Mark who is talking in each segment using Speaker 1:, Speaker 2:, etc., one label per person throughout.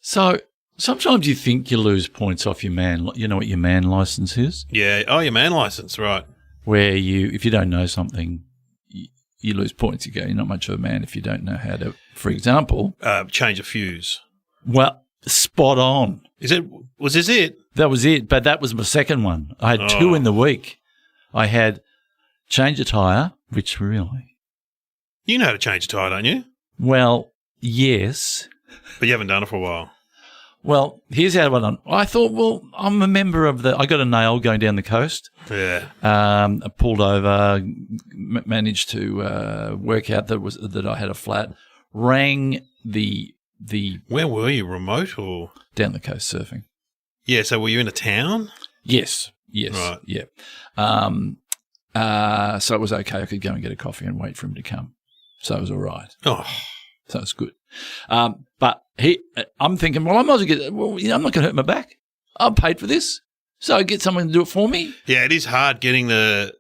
Speaker 1: So sometimes you think you lose points off your man. You know what your man license is?
Speaker 2: Yeah. Oh, your man license, right.
Speaker 1: Where if you don't know something, you lose points. You go, you're not much of a man if you don't know how to, for example.
Speaker 2: Change a fuse.
Speaker 1: Well, spot on.
Speaker 2: Was this it?
Speaker 1: That was it, but that was my second one. I had 2 in the week. I had change a tyre, which really.
Speaker 2: You know how to change a tyre, don't you?
Speaker 1: Well, yes.
Speaker 2: But you haven't done it for a while.
Speaker 1: Well, here's how I done. I thought, well, I'm a member of I got a nail going down the coast.
Speaker 2: Yeah.
Speaker 1: I pulled over, managed to work out that I had a flat, rang the.
Speaker 2: Where were you, remote or?
Speaker 1: Down the coast surfing.
Speaker 2: Yeah, so were you in a town?
Speaker 1: Yes,
Speaker 2: right.
Speaker 1: Yeah. So it was okay. I could go and get a coffee and wait for him to come. So it was all right.
Speaker 2: Oh.
Speaker 1: So it's good. But I'm thinking, well, I might as well get, I'm not going to hurt my back. I'm paid for this. So I get someone to do it for me.
Speaker 2: Yeah, it is hard getting the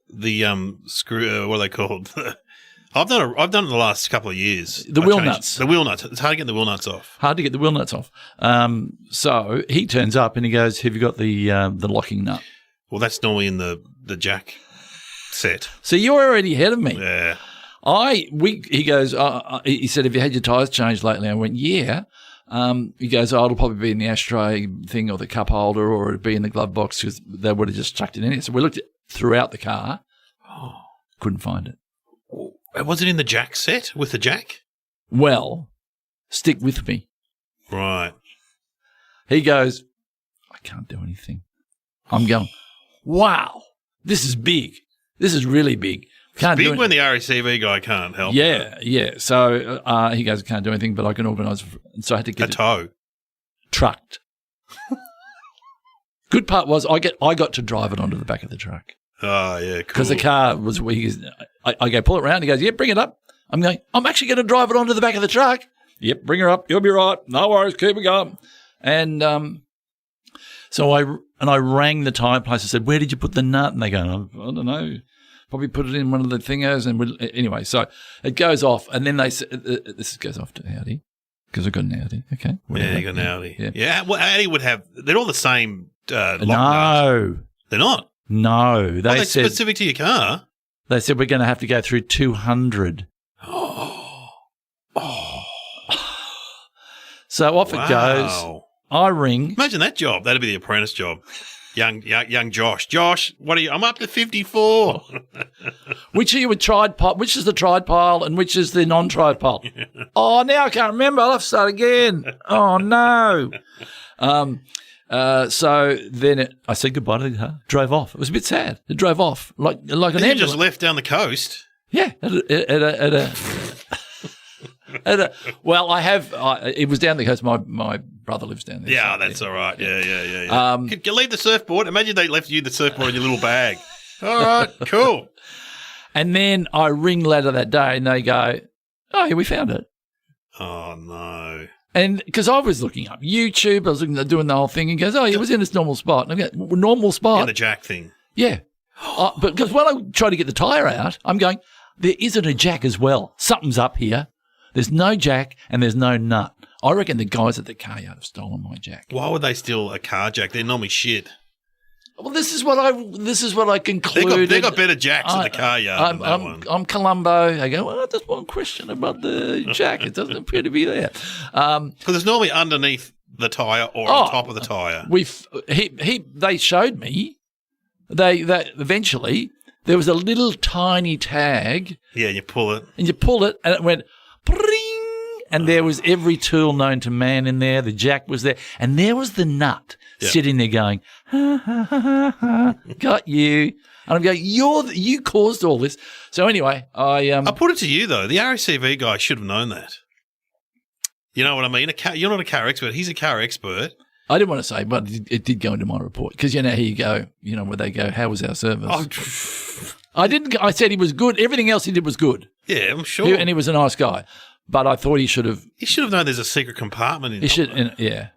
Speaker 2: screw, what are they called? I've done it the last couple of years.
Speaker 1: The wheel nuts.
Speaker 2: The wheel nuts. It's hard to get the wheel nuts off.
Speaker 1: Hard to get the wheel nuts off. So he turns up and he goes, have you got the locking nut?
Speaker 2: Well, that's normally in the jack set.
Speaker 1: So you're already ahead of me.
Speaker 2: Yeah.
Speaker 1: He goes, he said, have you had your tyres changed lately? I went, yeah. He goes, it'll probably be in the ashtray thing or the cup holder or it'd be in the glove box because they would have just chucked it in it. So we looked throughout the car. Oh, couldn't find it.
Speaker 2: Was it in the jack set with the jack?
Speaker 1: Well, stick with me.
Speaker 2: Right.
Speaker 1: He goes, I can't do anything. I'm going, wow, this is big. This is really big. Can't
Speaker 2: big
Speaker 1: do
Speaker 2: when the RACV guy can't help.
Speaker 1: Yeah, yeah. So he goes, I can't do anything, but I can organise. So I had to get
Speaker 2: a tow.
Speaker 1: Trucked. Good part was I got to drive it onto the back of the truck.
Speaker 2: Oh, yeah, cool.
Speaker 1: Because the car was, I go, pull it around. He goes, yeah, bring it up. I'm going, I'm actually going to drive it onto the back of the truck. Yep, bring her up. You'll be right. No worries. Keep it going. And so I rang the tyre place. I said, where did you put the nut? And they go, I don't know. Probably put it in one of the thingers. And anyway, so it goes off. And then they say, this goes off to Audi because I've got an Audi. Okay.
Speaker 2: Whatever. Yeah, you got an Audi. Yeah. Well, Audi would have, they're all the same lock nuts.
Speaker 1: No.
Speaker 2: They're not?
Speaker 1: No.
Speaker 2: They said, specific to your car?
Speaker 1: They said we're going to have to go through 200. So off it goes. I ring.
Speaker 2: Imagine that job. That'd be the apprentice job. Young Josh. Josh, what are you? I'm up to 54.
Speaker 1: Which are you with tried pile? Which is the tried pile and which is the non-tried pile? Oh, now I can't remember. I'll have to start again. Oh, no. So then I said goodbye to the car, drove off. It was a bit sad. It drove off like an ambulance.
Speaker 2: You just left down the coast?
Speaker 1: Yeah. Well, it was down the coast. My brother lives down there.
Speaker 2: Yeah, so, that's all right. Yeah. Could you leave the surfboard? Imagine they left you the surfboard in your little bag. All right, cool.
Speaker 1: And then I ring later that day and they go, oh, yeah, we found it.
Speaker 2: Oh, no.
Speaker 1: And because I was looking up YouTube, I was looking at doing the whole thing and goes, oh, it was in its normal spot. And I go, normal spot?
Speaker 2: In the jack thing.
Speaker 1: Yeah. But because when I try to get the tyre out, I'm going, there isn't a jack as well. Something's up here. There's no jack and there's no nut. I reckon the guys at the car yard have stolen my jack.
Speaker 2: Why would they steal a car jack? They're normally shit.
Speaker 1: Well, this is what I concluded.
Speaker 2: They got better jacks at the car yard than that one.
Speaker 1: I'm Colombo. I go, well, there's one question about the jack. It doesn't appear to be there.
Speaker 2: Because it's normally underneath the tyre or on top of the tyre.
Speaker 1: They showed me. They eventually there was a little tiny tag.
Speaker 2: Yeah, you pull it.
Speaker 1: And it went pring, and there was every tool known to man in there. The jack was there, and there was the nut sitting there going, ha, ha, ha, ha, ha, got you. And I'm going, you caused all this. So anyway, I
Speaker 2: put it to you, though. The RACV guy should have known that. You know what I mean? You're not a car expert. He's a car expert.
Speaker 1: I didn't want to say, but it did go into my report. Because, here you go, where they go, how was our service? I said he was good. Everything else he did was good.
Speaker 2: Yeah, I'm sure.
Speaker 1: And he was a nice guy. But I thought he should have.
Speaker 2: He should have known there's a secret compartment in
Speaker 1: He should, yeah.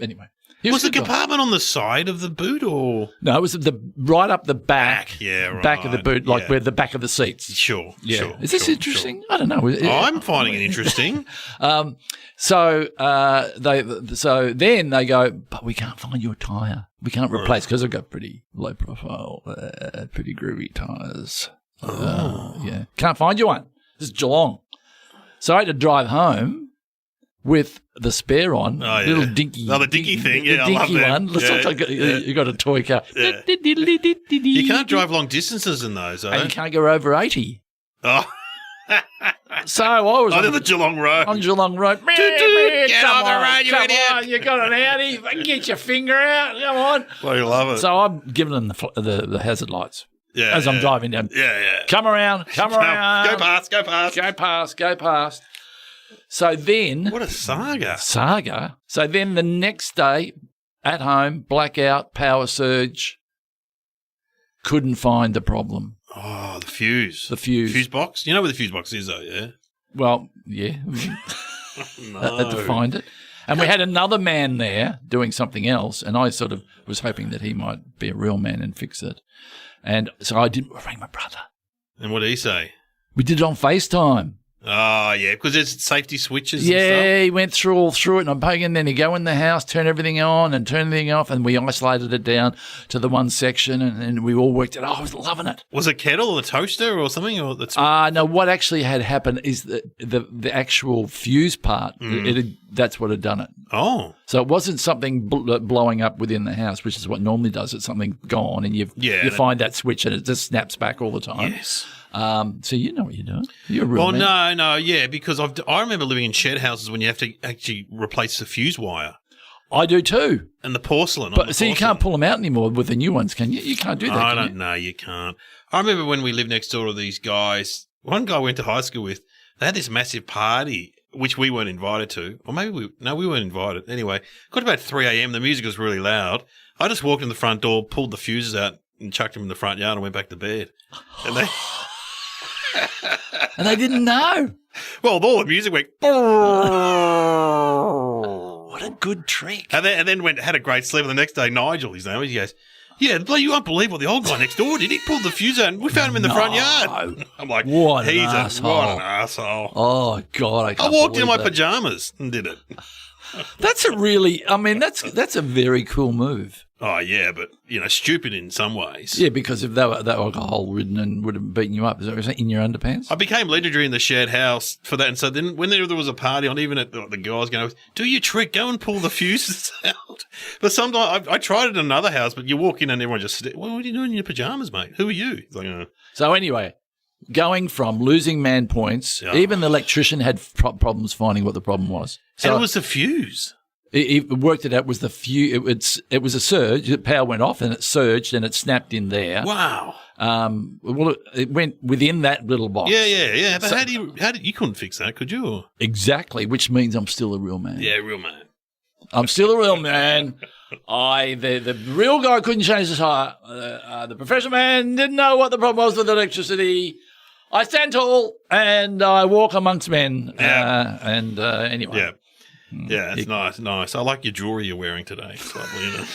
Speaker 1: Anyway. He
Speaker 2: Was
Speaker 1: a
Speaker 2: the
Speaker 1: good guy.
Speaker 2: compartment on the side of the boot or?
Speaker 1: No, it was right up the back.
Speaker 2: Yeah,
Speaker 1: Back of the
Speaker 2: right,
Speaker 1: boot, like
Speaker 2: yeah.
Speaker 1: where the back of the seats.
Speaker 2: Sure.
Speaker 1: Yeah.
Speaker 2: Sure,
Speaker 1: Is this
Speaker 2: sure,
Speaker 1: interesting? I don't know.
Speaker 2: sure. I'm finding it interesting.
Speaker 1: So then they go, but we can't find you a tyre. We can't replace because I've got pretty low profile, pretty groovy tyres. Yeah, can't find you one. This is Geelong. So I had to drive home with the spare on,
Speaker 2: Oh, yeah.
Speaker 1: little dinky.
Speaker 2: Oh, the dinky thing. Yeah,
Speaker 1: the
Speaker 2: I love
Speaker 1: dinky
Speaker 2: that.
Speaker 1: one. Looks
Speaker 2: Yeah,
Speaker 1: like
Speaker 2: yeah.
Speaker 1: you got a toy car.
Speaker 2: Yeah.
Speaker 1: You
Speaker 2: You can't drive long distances in those,
Speaker 1: and you
Speaker 2: eh?
Speaker 1: can't go over 80.
Speaker 2: Oh,
Speaker 1: So I was
Speaker 2: I did the Geelong Road.
Speaker 1: on Geelong Road.
Speaker 2: Get
Speaker 1: Come
Speaker 2: on the road, you
Speaker 1: come
Speaker 2: idiot.
Speaker 1: on, you got an Audi. Get your finger out. Come on.
Speaker 2: Bloody love it.
Speaker 1: So I'm giving them the hazard lights
Speaker 2: yeah,
Speaker 1: as I'm driving down.
Speaker 2: Yeah.
Speaker 1: Come around. Come around.
Speaker 2: Go past.
Speaker 1: Go past. So then,
Speaker 2: What a saga.
Speaker 1: saga. So then the next day, at home, blackout, power surge. Couldn't find the problem.
Speaker 2: Oh, the fuse.
Speaker 1: The fuse.
Speaker 2: Fuse box? You know where the fuse box is, though, yeah?
Speaker 1: Well, yeah.
Speaker 2: No.
Speaker 1: Had to find it. And we had another man there doing something else, and I sort of was hoping that he might be a real man and fix it. And so I rang my brother.
Speaker 2: And what did he say?
Speaker 1: We did it on FaceTime.
Speaker 2: Oh, yeah, because there's safety switches and
Speaker 1: Yeah, he went through it, and I'm poking, and then he'd go in the house, turn everything on and turn everything off, and we isolated it down to the one section, and we all worked it. Oh, I was loving it.
Speaker 2: stuff. Was it a kettle or a toaster or something? Or that's
Speaker 1: No, what actually had happened is the actual fuse part, that's what had done it.
Speaker 2: Oh.
Speaker 1: So it wasn't something blowing up within the house, which is what normally does. It's something gone, and you find that switch, and it just snaps back all the time.
Speaker 2: Yes.
Speaker 1: So you know what you're doing. You're a real
Speaker 2: Well,
Speaker 1: man.
Speaker 2: no, yeah, because I remember living in shed houses when you have to actually replace the fuse wire
Speaker 1: I do too.
Speaker 2: and the porcelain.
Speaker 1: But so you can't pull them out anymore with the new ones, can you? You can't do that.
Speaker 2: I
Speaker 1: can
Speaker 2: don't know. You can't. I remember when we lived next door to these guys. One guy I went to high school with. They had this massive party, which we weren't invited to, or maybe we weren't invited. Anyway, got about 3 a.m. The music was really loud. I just walked in the front door, pulled the fuses out, and chucked them in the front yard, and went back to bed. And they,
Speaker 1: And they didn't know.
Speaker 2: well, all the music went.
Speaker 1: What a good trick.
Speaker 2: And then had a great sleep. And the next day, Nigel, his name, he goes, yeah, you won't believe what the old guy next door did. He pulled the fuse out and we found him in the front yard. I'm like,
Speaker 1: What an
Speaker 2: he's
Speaker 1: asshole.
Speaker 2: what an asshole.
Speaker 1: Oh God, I
Speaker 2: I
Speaker 1: can't
Speaker 2: walked in
Speaker 1: believe
Speaker 2: my
Speaker 1: that.
Speaker 2: pajamas and did it.
Speaker 1: That's that's a very cool move.
Speaker 2: Oh, yeah, but, stupid in some ways.
Speaker 1: Yeah, because if they were alcohol ridden and would have beaten you up, is that in your underpants?
Speaker 2: I became legendary in the shared house for that. And so then when there was a party on, even at the guys going, do your trick, go and pull the fuses out. But sometimes I tried it in another house, but you walk in and everyone just, what are you doing in your pajamas, mate? Who are you? It's like,
Speaker 1: So anyway, going from losing man points, even the electrician had problems finding what the problem was. So
Speaker 2: and it was the fuse.
Speaker 1: he worked it out. Was the fuse? It was a surge. The power went off and it surged and it snapped in there.
Speaker 2: Wow.
Speaker 1: Well, it went within that little box.
Speaker 2: Yeah. But how did you couldn't fix that, could you? Or?
Speaker 1: Exactly, which means I'm still a real man.
Speaker 2: Yeah, real man.
Speaker 1: I'm still a real man. The real guy couldn't change the tire. The professional man didn't know what the problem was with electricity. I stand tall and I walk amongst men.
Speaker 2: Yeah.
Speaker 1: Anyway.
Speaker 2: Yeah. Yeah, it's nice. I like your jewelry you're wearing today. It's lovely,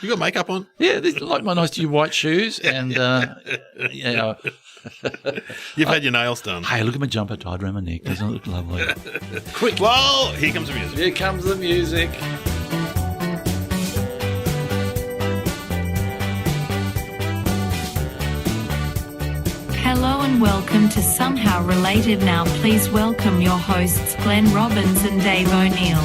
Speaker 2: You got makeup on?
Speaker 1: Yeah, these are like my nice new white shoes. And,
Speaker 2: You've had your nails done.
Speaker 1: hey, look at my jumper tied around my neck. Doesn't it look lovely? Quick.
Speaker 2: Well, here comes the music.
Speaker 1: Here comes the music.
Speaker 3: Hello and welcome to Somehow Related. Now please welcome your hosts Glenn Robbins and Dave O'Neill.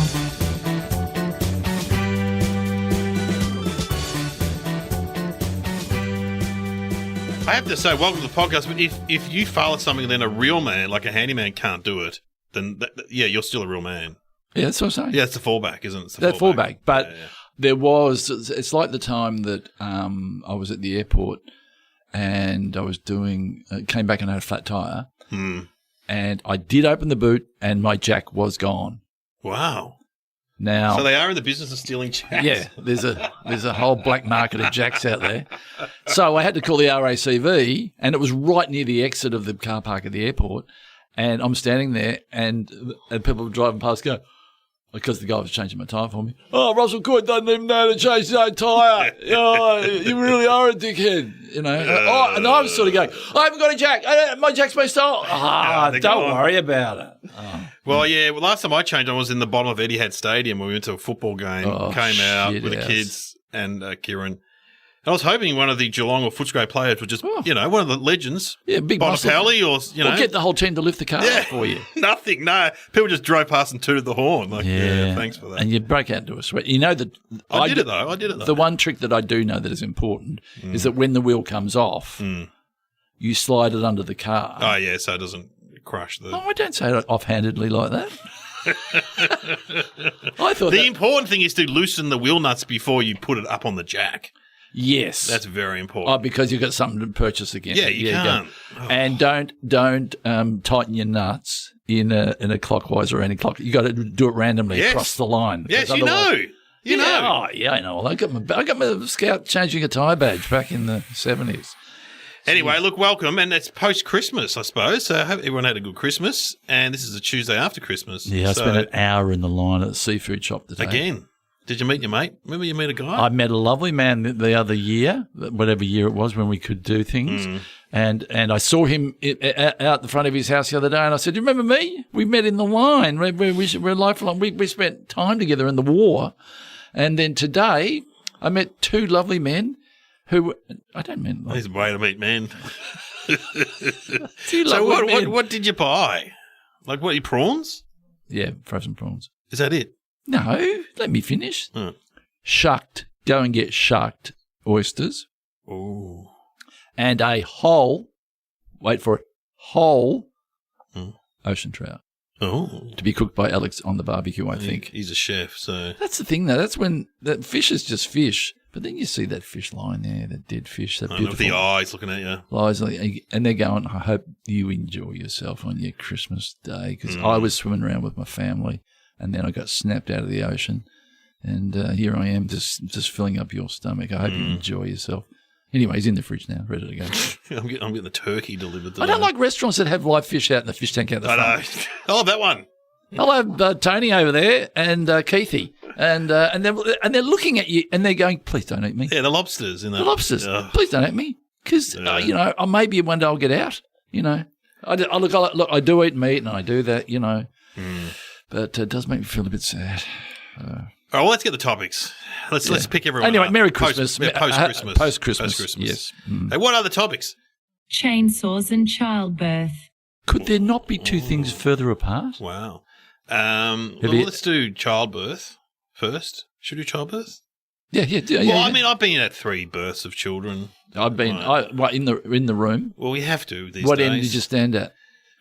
Speaker 2: I have to say, welcome to the podcast. But if you fail at something, then a real man, like a handyman, can't do it. Then you're still a real man.
Speaker 1: Yeah, that's what I'm saying.
Speaker 2: Yeah, it's the fallback, isn't it? It's the
Speaker 1: That fallback. But
Speaker 2: Yeah.
Speaker 1: there was, it's like the time that I was at the airport and I was came back and had a flat tire. And I did open the boot and my jack was gone.
Speaker 2: Wow.
Speaker 1: Now,
Speaker 2: So they are in the business of stealing jacks.
Speaker 1: yeah, there's a whole black market of jacks out there. So I had to call the RACV, and it was right near the exit of the car park at the airport. And I'm standing there, and people driving past go, because the guy was changing my tyre for me. Oh, Russell Court doesn't even know how to change his own tyre. Oh, you really are a dickhead, you know. And I was sort of going, I haven't got a jack. My jack's been stolen. Don't worry about it. Oh.
Speaker 2: Well, yeah. Well, last time I changed, I was in the bottom of Etihad Stadium when we went to a football game. Came out with the kids and Kieran. I was hoping one of the Geelong or Footscray players would just, one of the legends.
Speaker 1: Yeah, big
Speaker 2: Bonapelli or,
Speaker 1: Or get the whole team to lift the car up for you.
Speaker 2: Nothing, no. People just drove past and tooted the horn. Like, thanks for that.
Speaker 1: And you break out into a sweat. You know that
Speaker 2: I did it though.
Speaker 1: The one trick that I do know that is important is that when the wheel comes off, you slide it under the car.
Speaker 2: Oh, yeah, so it doesn't crush the...
Speaker 1: Oh, I don't say it offhandedly like that. I thought
Speaker 2: the important thing is to loosen the wheel nuts before you put it up on the jack.
Speaker 1: Yes.
Speaker 2: That's very important.
Speaker 1: Oh, because you've got something to purchase again.
Speaker 2: Yeah, you can't.
Speaker 1: Oh. And don't tighten your nuts in a clockwise or anti-clockwise. You got to do it randomly across the line.
Speaker 2: Yes, you know. You know.
Speaker 1: Oh, yeah, I know. I got my Scout changing a tyre badge back in the 70s.
Speaker 2: Anyway, look, welcome, and it's post-Christmas, I suppose. So I hope everyone had a good Christmas, and this is a Tuesday after Christmas.
Speaker 1: Yeah, I spent an hour in the line at the seafood shop today.
Speaker 2: Again. Did you meet your mate? Remember you met a guy?
Speaker 1: I met a lovely man the other year, whatever year it was when we could do things. And I saw him out the front of his house the other day, and I said, "Do you remember me? We met in the line. We're lifelong. We spent time together in the war." And then today I met two lovely men who I don't mean.
Speaker 2: He's a way to meet men.
Speaker 1: So
Speaker 2: what did you buy? Like what? Prawns?
Speaker 1: Yeah, frozen prawns.
Speaker 2: Is that it?
Speaker 1: No, let me finish. Shucked. Go and get shucked oysters.
Speaker 2: Oh.
Speaker 1: And a whole, wait for it, whole ocean trout.
Speaker 2: Oh.
Speaker 1: To be cooked by Alex on the barbecue, I think.
Speaker 2: He's a chef, so.
Speaker 1: That's the thing, though. That's when that fish is just fish. But then you see that fish lying there, that dead fish, that beautiful.
Speaker 2: With the eyes looking at you.
Speaker 1: Eyes, and they're going, I hope you enjoy yourself on your Christmas day. Because I was swimming around with my family, and then I got snapped out of the ocean. And here I am just filling up your stomach. I hope you enjoy yourself. Anyway, he's in the fridge now, ready to go.
Speaker 2: I'm getting the turkey delivered.
Speaker 1: I don't like restaurants that have live fish out in the fish tank out the front.
Speaker 2: I know. I love that one.
Speaker 1: I'll have Tony over there and Keithy, and they're looking at you and they're going, "Please don't eat me."
Speaker 2: Yeah, the lobsters in there.
Speaker 1: The lobsters. Please don't eat me, because maybe one day I'll get out. I do eat meat and I do that, but it does make me feel a bit sad.
Speaker 2: All right, well, let's get the topics. Let's pick everyone
Speaker 1: anyway,
Speaker 2: up.
Speaker 1: Merry Christmas.
Speaker 2: Post-Christmas.
Speaker 1: Post-Christmas, yes.
Speaker 2: Hey, what other topics?
Speaker 3: Chainsaws and childbirth.
Speaker 1: Could there not be two things further apart?
Speaker 2: Wow. Let's do childbirth first. Should we do childbirth?
Speaker 1: Yeah.
Speaker 2: Well, I mean, I've been at 3 births of children.
Speaker 1: I've been in the room.
Speaker 2: Well, we have to these
Speaker 1: What
Speaker 2: days.
Speaker 1: end did you stand at?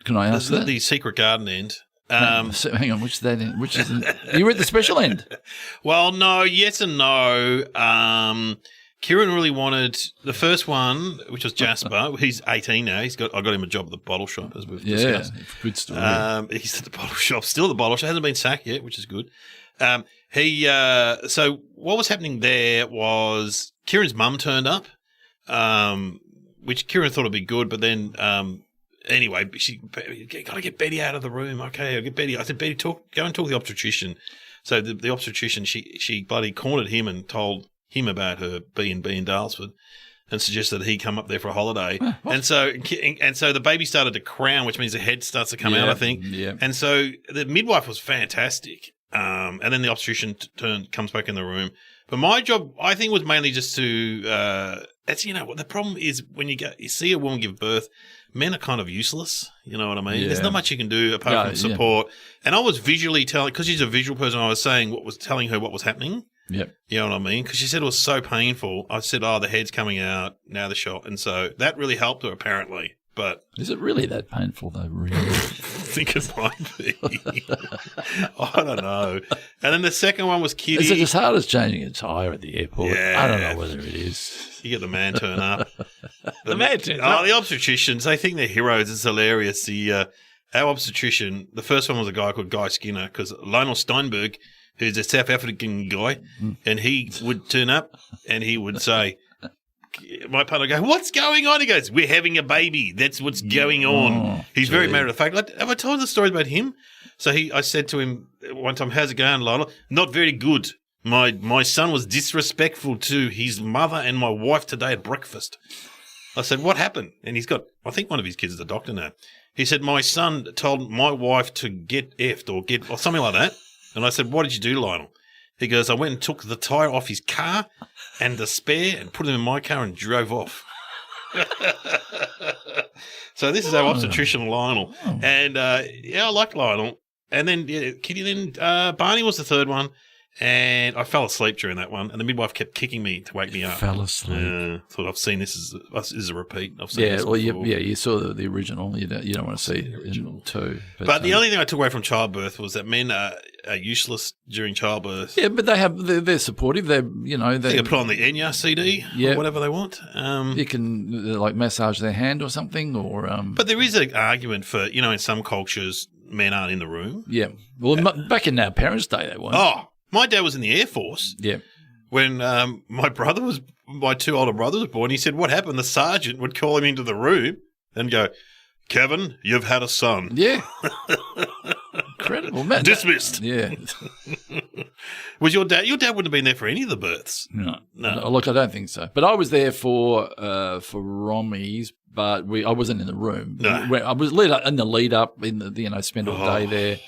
Speaker 1: Can I ask that?
Speaker 2: The secret garden end.
Speaker 1: So, hang on, which is that end? Which is you were at the special end?
Speaker 2: Well, no, yes and no. Kieran really wanted the first one, which was Jasper. He's 18 now. I got him a job at the bottle shop, as we've discussed.
Speaker 1: Good story.
Speaker 2: He's at the bottle shop, still at the bottle shop. Hasn't been sacked yet, which is good. So what was happening there was Kieran's mum turned up, which Kieran thought would be good, but then anyway, she got to get Betty out of the room. Okay, I'll get Betty. I said, Betty, go and talk to the obstetrician. So the obstetrician, she bloody cornered him and told him about her B&B in Dalesford and suggested that he come up there for a holiday. And so the baby started to crown, which means the head starts to come out, I think.
Speaker 1: Yeah.
Speaker 2: And so the midwife was fantastic. And then the obstetrician comes back in the room. But my job, I think, was mainly just to what the problem is when you see a woman give birth, men are kind of useless. You know what I mean?
Speaker 1: Yeah.
Speaker 2: There's not much you can do apart from support. Yeah. And I was visually telling, because she's a visual person, I was telling her what was happening.
Speaker 1: Yep.
Speaker 2: You know what I mean? Because she said it was so painful. I said, the head's coming out, now the shot. And so that really helped her, apparently. But
Speaker 1: is it really that painful, though, really?
Speaker 2: I think it might be. I don't know. And then the second one was Kitty.
Speaker 1: Is it as hard as changing a tyre at the airport?
Speaker 2: Yeah.
Speaker 1: I don't know whether it is.
Speaker 2: You get the man turn up.
Speaker 1: The man turns up.
Speaker 2: The obstetricians, they think they're heroes. It's hilarious. Our obstetrician, the first one was a guy called Guy Skinner, because Lionel Steinberg, who's a South African guy, and he would turn up and he would say, my partner would go, what's going on? He goes, we're having a baby. That's what's going on. He's very matter of fact. Have I told the story about him? So I said to him, one time, how's it going, Lionel? Not very good. My son was disrespectful to his mother and my wife today at breakfast. I said, what happened? And I think one of his kids is a doctor now. He said, my son told my wife to get effed or something like that. And I said, what did you do, Lionel? He goes, I went and took the tyre off his car and the spare and put them in my car and drove off. So this is our obstetrician, Lionel. And, I like Lionel. And then Kitty, Barney was the third one. And I fell asleep during that one, and the midwife kept kicking me to wake me up.
Speaker 1: Fell asleep.
Speaker 2: Thought I've seen this as a repeat. I've seen this
Speaker 1: well,
Speaker 2: before.
Speaker 1: you saw the original. You don't want to see the original too.
Speaker 2: But the only thing I took away from childbirth was that men are useless during childbirth.
Speaker 1: Yeah, but they're supportive. They
Speaker 2: can put on the Enya CD or whatever they want.
Speaker 1: You can like massage their hand or something, or.
Speaker 2: But there is an argument for in some cultures men aren't in the room.
Speaker 1: Yeah, well, back in our parents' day, they weren't.
Speaker 2: Oh. My dad was in the Air Force.
Speaker 1: Yeah.
Speaker 2: When my two older brothers were born, he said, what happened? The sergeant would call him into the room and go, Kevin, you've had a son.
Speaker 1: Yeah. Incredible, man.
Speaker 2: Dismissed.
Speaker 1: Yeah.
Speaker 2: Was your dad wouldn't have been there for any of the births?
Speaker 1: No. Look, I don't think so. But I was there for Romy's, but I wasn't in the room.
Speaker 2: No.
Speaker 1: I was in the lead up, spend all day there.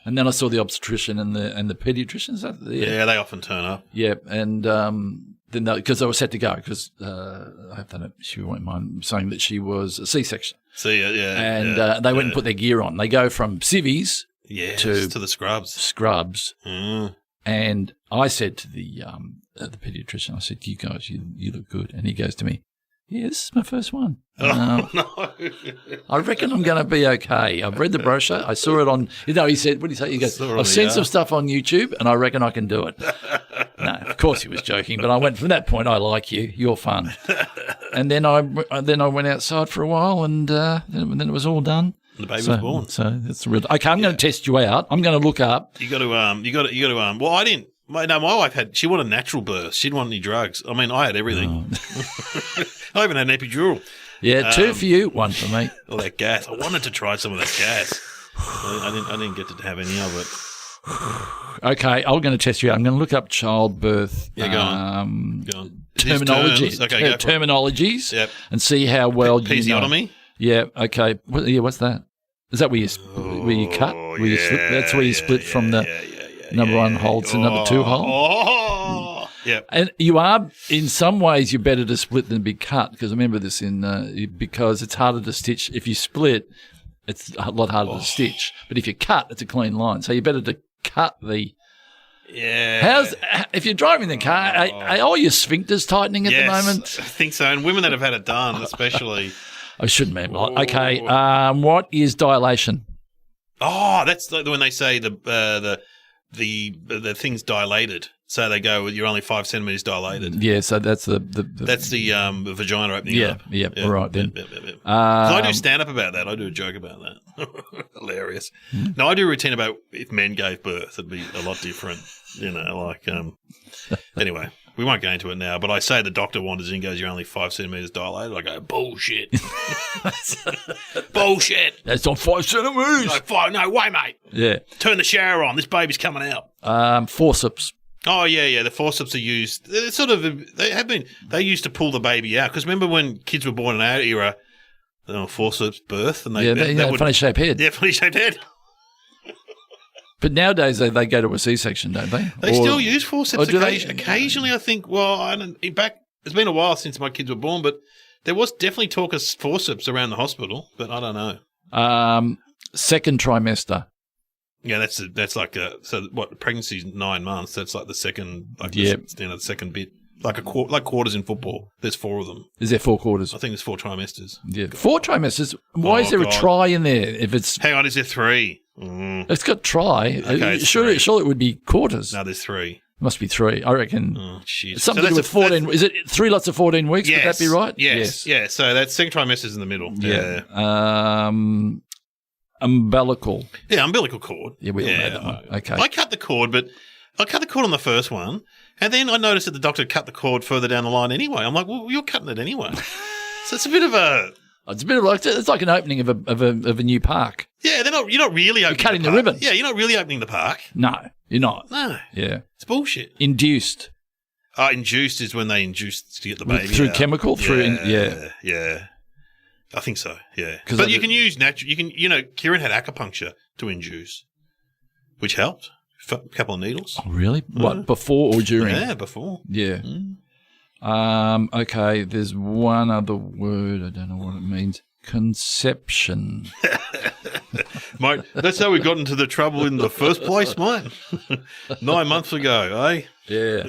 Speaker 1: And then I saw the obstetrician and the pediatrician.
Speaker 2: Yeah, they often turn up.
Speaker 1: Yeah, and then because they were set to go because I hope that she won't mind saying that she was a C-section. And they went and put their gear on. They go from civvies to
Speaker 2: the scrubs.
Speaker 1: Scrubs. And I said to the pediatrician, I said, "You guys, you look good." And he goes to me, "Yeah, this is my first one.
Speaker 2: No.
Speaker 1: I reckon I'm going to be okay. I've read the brochure. I saw it on, he said, what did he say? He goes, I've seen some stuff on YouTube and I reckon I can do it." No, of course he was joking, but I went from that point, I like you. You're fun. And then I went outside for a while and then it was all done.
Speaker 2: The baby was born.
Speaker 1: So that's real. Okay, I'm going to test you out. I'm going to look up.
Speaker 2: You got to, well, I didn't. My wife she wanted natural birth. She didn't want any drugs. I mean, I had everything. I even had an epidural.
Speaker 1: Yeah, 2 for you, 1 for me.
Speaker 2: All that gas. I wanted to try some of that gas. I didn't get to have any of it.
Speaker 1: Okay, I'm going to test you out. I'm going to look up childbirth.
Speaker 2: Yeah, go on.
Speaker 1: Terminologies.
Speaker 2: Okay,
Speaker 1: terminologies. And see how well you know.
Speaker 2: Episiotomy?
Speaker 1: Yeah. Okay. What's that? Is that where you cut? Where you slip? That's where you split from the number 1 hole to number 2 hole.
Speaker 2: Oh, yeah.
Speaker 1: And you are, in some ways, you're better to split than be cut because I remember this because it's harder to stitch. If you split, it's a lot harder to stitch. But if you cut, it's a clean line. So you're better to cut the.
Speaker 2: Yeah.
Speaker 1: If you're driving the car, are all your sphincters tightening at the moment?
Speaker 2: I think so. And women that have had it done, especially.
Speaker 1: I shouldn't, man. Okay. What is dilation?
Speaker 2: Oh, that's when they say the thing's dilated. So they go, you're only 5 centimeters dilated.
Speaker 1: Yeah, so that's the
Speaker 2: vagina opening up.
Speaker 1: Yeah, all right then.
Speaker 2: I do stand up about that. I do a joke about that. Hilarious. No, I do a routine about if men gave birth, it'd be a lot different. Anyway, we won't go into it now. But I say the doctor wanders in and goes, "You're only 5 centimeters dilated." I go, "Bullshit, bullshit."
Speaker 1: That's not 5 centimeters.
Speaker 2: No way, mate.
Speaker 1: Yeah.
Speaker 2: Turn the shower on. This baby's coming out.
Speaker 1: Forceps.
Speaker 2: Oh, yeah. The forceps are used. They used to pull the baby out. Because remember when kids were born in our era, forceps birth? And
Speaker 1: funny shaped head.
Speaker 2: Yeah, funny shaped head.
Speaker 1: But nowadays they go to a C-section, don't they?
Speaker 2: They still use forceps occasionally. I think. Well, it's been a while since my kids were born, but there was definitely talk of forceps around the hospital. But I don't know.
Speaker 1: Second trimester.
Speaker 2: Yeah, that's like pregnancy's 9 months. That's like the second, the second bit, like quarters in football. There's 4 of them.
Speaker 1: Is there 4 quarters?
Speaker 2: I think there's 4 trimesters.
Speaker 1: Yeah, 4 trimesters. Why is there a try in there? If it's
Speaker 2: hang on, is there 3?
Speaker 1: It's got try.
Speaker 2: Okay,
Speaker 1: sure, it would be quarters.
Speaker 2: No, there's 3.
Speaker 1: Must be 3, I reckon.
Speaker 2: Oh, shit.
Speaker 1: Something to do with 14. Is it 3 lots of 14 weeks?
Speaker 2: Yes,
Speaker 1: would that be right?
Speaker 2: Yes. Yeah. So that second trimester's in the middle.
Speaker 1: Yeah. Umbilical.
Speaker 2: Yeah, umbilical cord.
Speaker 1: Yeah, we all know that one. Okay.
Speaker 2: I cut the cord, but I cut the cord on the first one, and then I noticed that the doctor cut the cord further down the line anyway. I'm like, well, you're cutting it anyway. So it's a bit of a...
Speaker 1: It's a bit like it's like an opening of a new park.
Speaker 2: Yeah, you're not really opening
Speaker 1: cutting the
Speaker 2: park.
Speaker 1: ribbons.
Speaker 2: Yeah, you're not really opening the park.
Speaker 1: No, you're not.
Speaker 2: No.
Speaker 1: Yeah.
Speaker 2: It's bullshit.
Speaker 1: Induced.
Speaker 2: Induced is when they induce to get the baby
Speaker 1: Through
Speaker 2: out.
Speaker 1: chemical?
Speaker 2: Yeah. I think so, yeah. But you can use natural, Kieran had acupuncture to induce, which helped. A couple of needles.
Speaker 1: Oh, really? What, before or during?
Speaker 2: Yeah, before.
Speaker 1: Yeah. Okay, there's one other word. I don't know what it means. Conception.
Speaker 2: Mate, that's how we got into the trouble in the first place, mate. 9 months ago, eh?
Speaker 1: Yeah.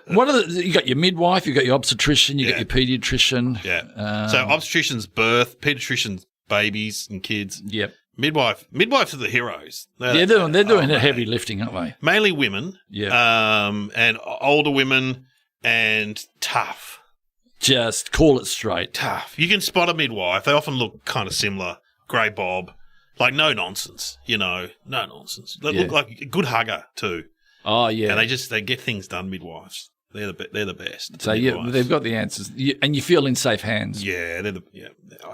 Speaker 1: You got your midwife, you got your obstetrician, you got your pediatrician.
Speaker 2: Yeah. So obstetrician's birth, pediatrician's babies and kids.
Speaker 1: Yep.
Speaker 2: Midwives are the heroes.
Speaker 1: They're doing the heavy lifting, aren't they?
Speaker 2: Mainly women.
Speaker 1: Yeah.
Speaker 2: And older women and tough.
Speaker 1: Just call it straight.
Speaker 2: Tough. You can spot a midwife. They often look kind of similar. Grey bob. Like no nonsense, no nonsense. They look like a good hugger too.
Speaker 1: Oh yeah.
Speaker 2: And they get things done, midwives. They're the best.
Speaker 1: So they've got the answers, and you feel in safe hands.
Speaker 2: Yeah,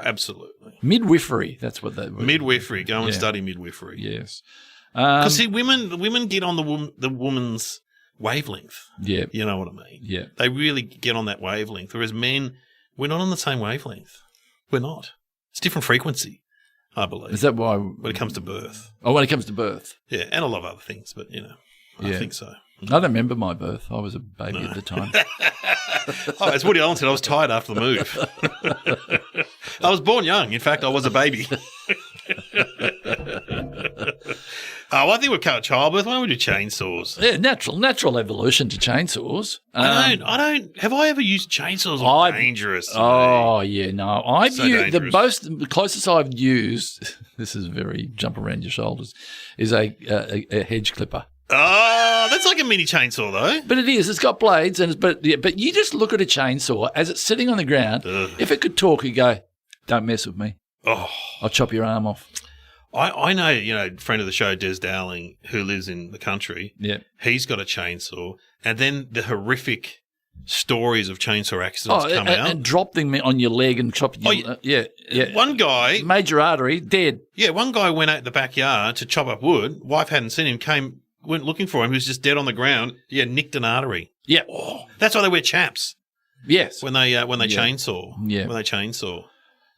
Speaker 2: absolutely.
Speaker 1: Midwifery, that's what they.
Speaker 2: Midwifery. Go and study midwifery.
Speaker 1: Yes.
Speaker 2: Because see, women get on the woman's wavelength.
Speaker 1: Yeah.
Speaker 2: You know what I mean?
Speaker 1: Yeah.
Speaker 2: They really get on that wavelength, whereas men, we're not on the same wavelength. We're not. It's different frequency, I believe.
Speaker 1: Is that why?
Speaker 2: When it comes to birth.
Speaker 1: Oh, when it comes to birth.
Speaker 2: Yeah, and a lot of other things, but I think so.
Speaker 1: I don't remember my birth. I was a baby at the time.
Speaker 2: As Woody Allen said, I was tired after the move. I was born young. In fact, I was a baby. I think we've cut childbirth. Why don't we do chainsaws?
Speaker 1: Yeah, natural evolution to chainsaws.
Speaker 2: I don't. Have I ever used chainsaws? Dangerous.
Speaker 1: Oh yeah, no. I've
Speaker 2: So
Speaker 1: used
Speaker 2: dangerous.
Speaker 1: the closest I've used. This is very jump around your shoulders. Is a hedge clipper.
Speaker 2: Oh, that's like a mini chainsaw, though.
Speaker 1: But it is. It's got blades, but you just look at a chainsaw as it's sitting on the ground.
Speaker 2: Ugh.
Speaker 1: If it could talk, you go, "Don't mess with me.
Speaker 2: Oh,
Speaker 1: I'll chop your arm off."
Speaker 2: I know, friend of the show, Des Dowling, who lives in the country.
Speaker 1: Yeah.
Speaker 2: He's got a chainsaw, and then the horrific stories of chainsaw accidents come out.
Speaker 1: And drop them on your leg and chop. Yeah.
Speaker 2: One guy,
Speaker 1: major artery, dead.
Speaker 2: Yeah, one guy went out the backyard to chop up wood. Wife hadn't seen him. Went looking for him. He was just dead on the ground. Yeah, nicked an artery.
Speaker 1: Yeah.
Speaker 2: Oh, that's why they wear chaps.
Speaker 1: Yes.
Speaker 2: When they chainsaw.
Speaker 1: Yeah.
Speaker 2: When they chainsaw.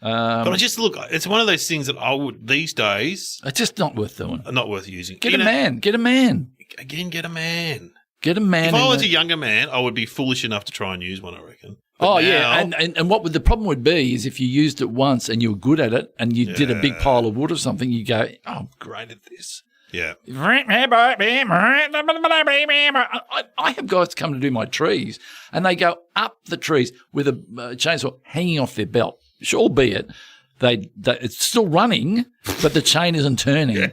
Speaker 1: But
Speaker 2: I just look. It's one of those things that I would these days.
Speaker 1: It's just not worth doing.
Speaker 2: Not worth using.
Speaker 1: Get a man. Get a man.
Speaker 2: Again, get a man.
Speaker 1: Get a man.
Speaker 2: If I was a younger man, I would be foolish enough to try and use one, I reckon.
Speaker 1: But and what the problem would be is if you used it once and you were good at it and you did a big pile of wood or something, you go, "Oh, I'm great at this."
Speaker 2: Yeah.
Speaker 1: I have guys come to do my trees and they go up the trees with a chainsaw hanging off their belt. Albeit it's still running, but the chain isn't turning.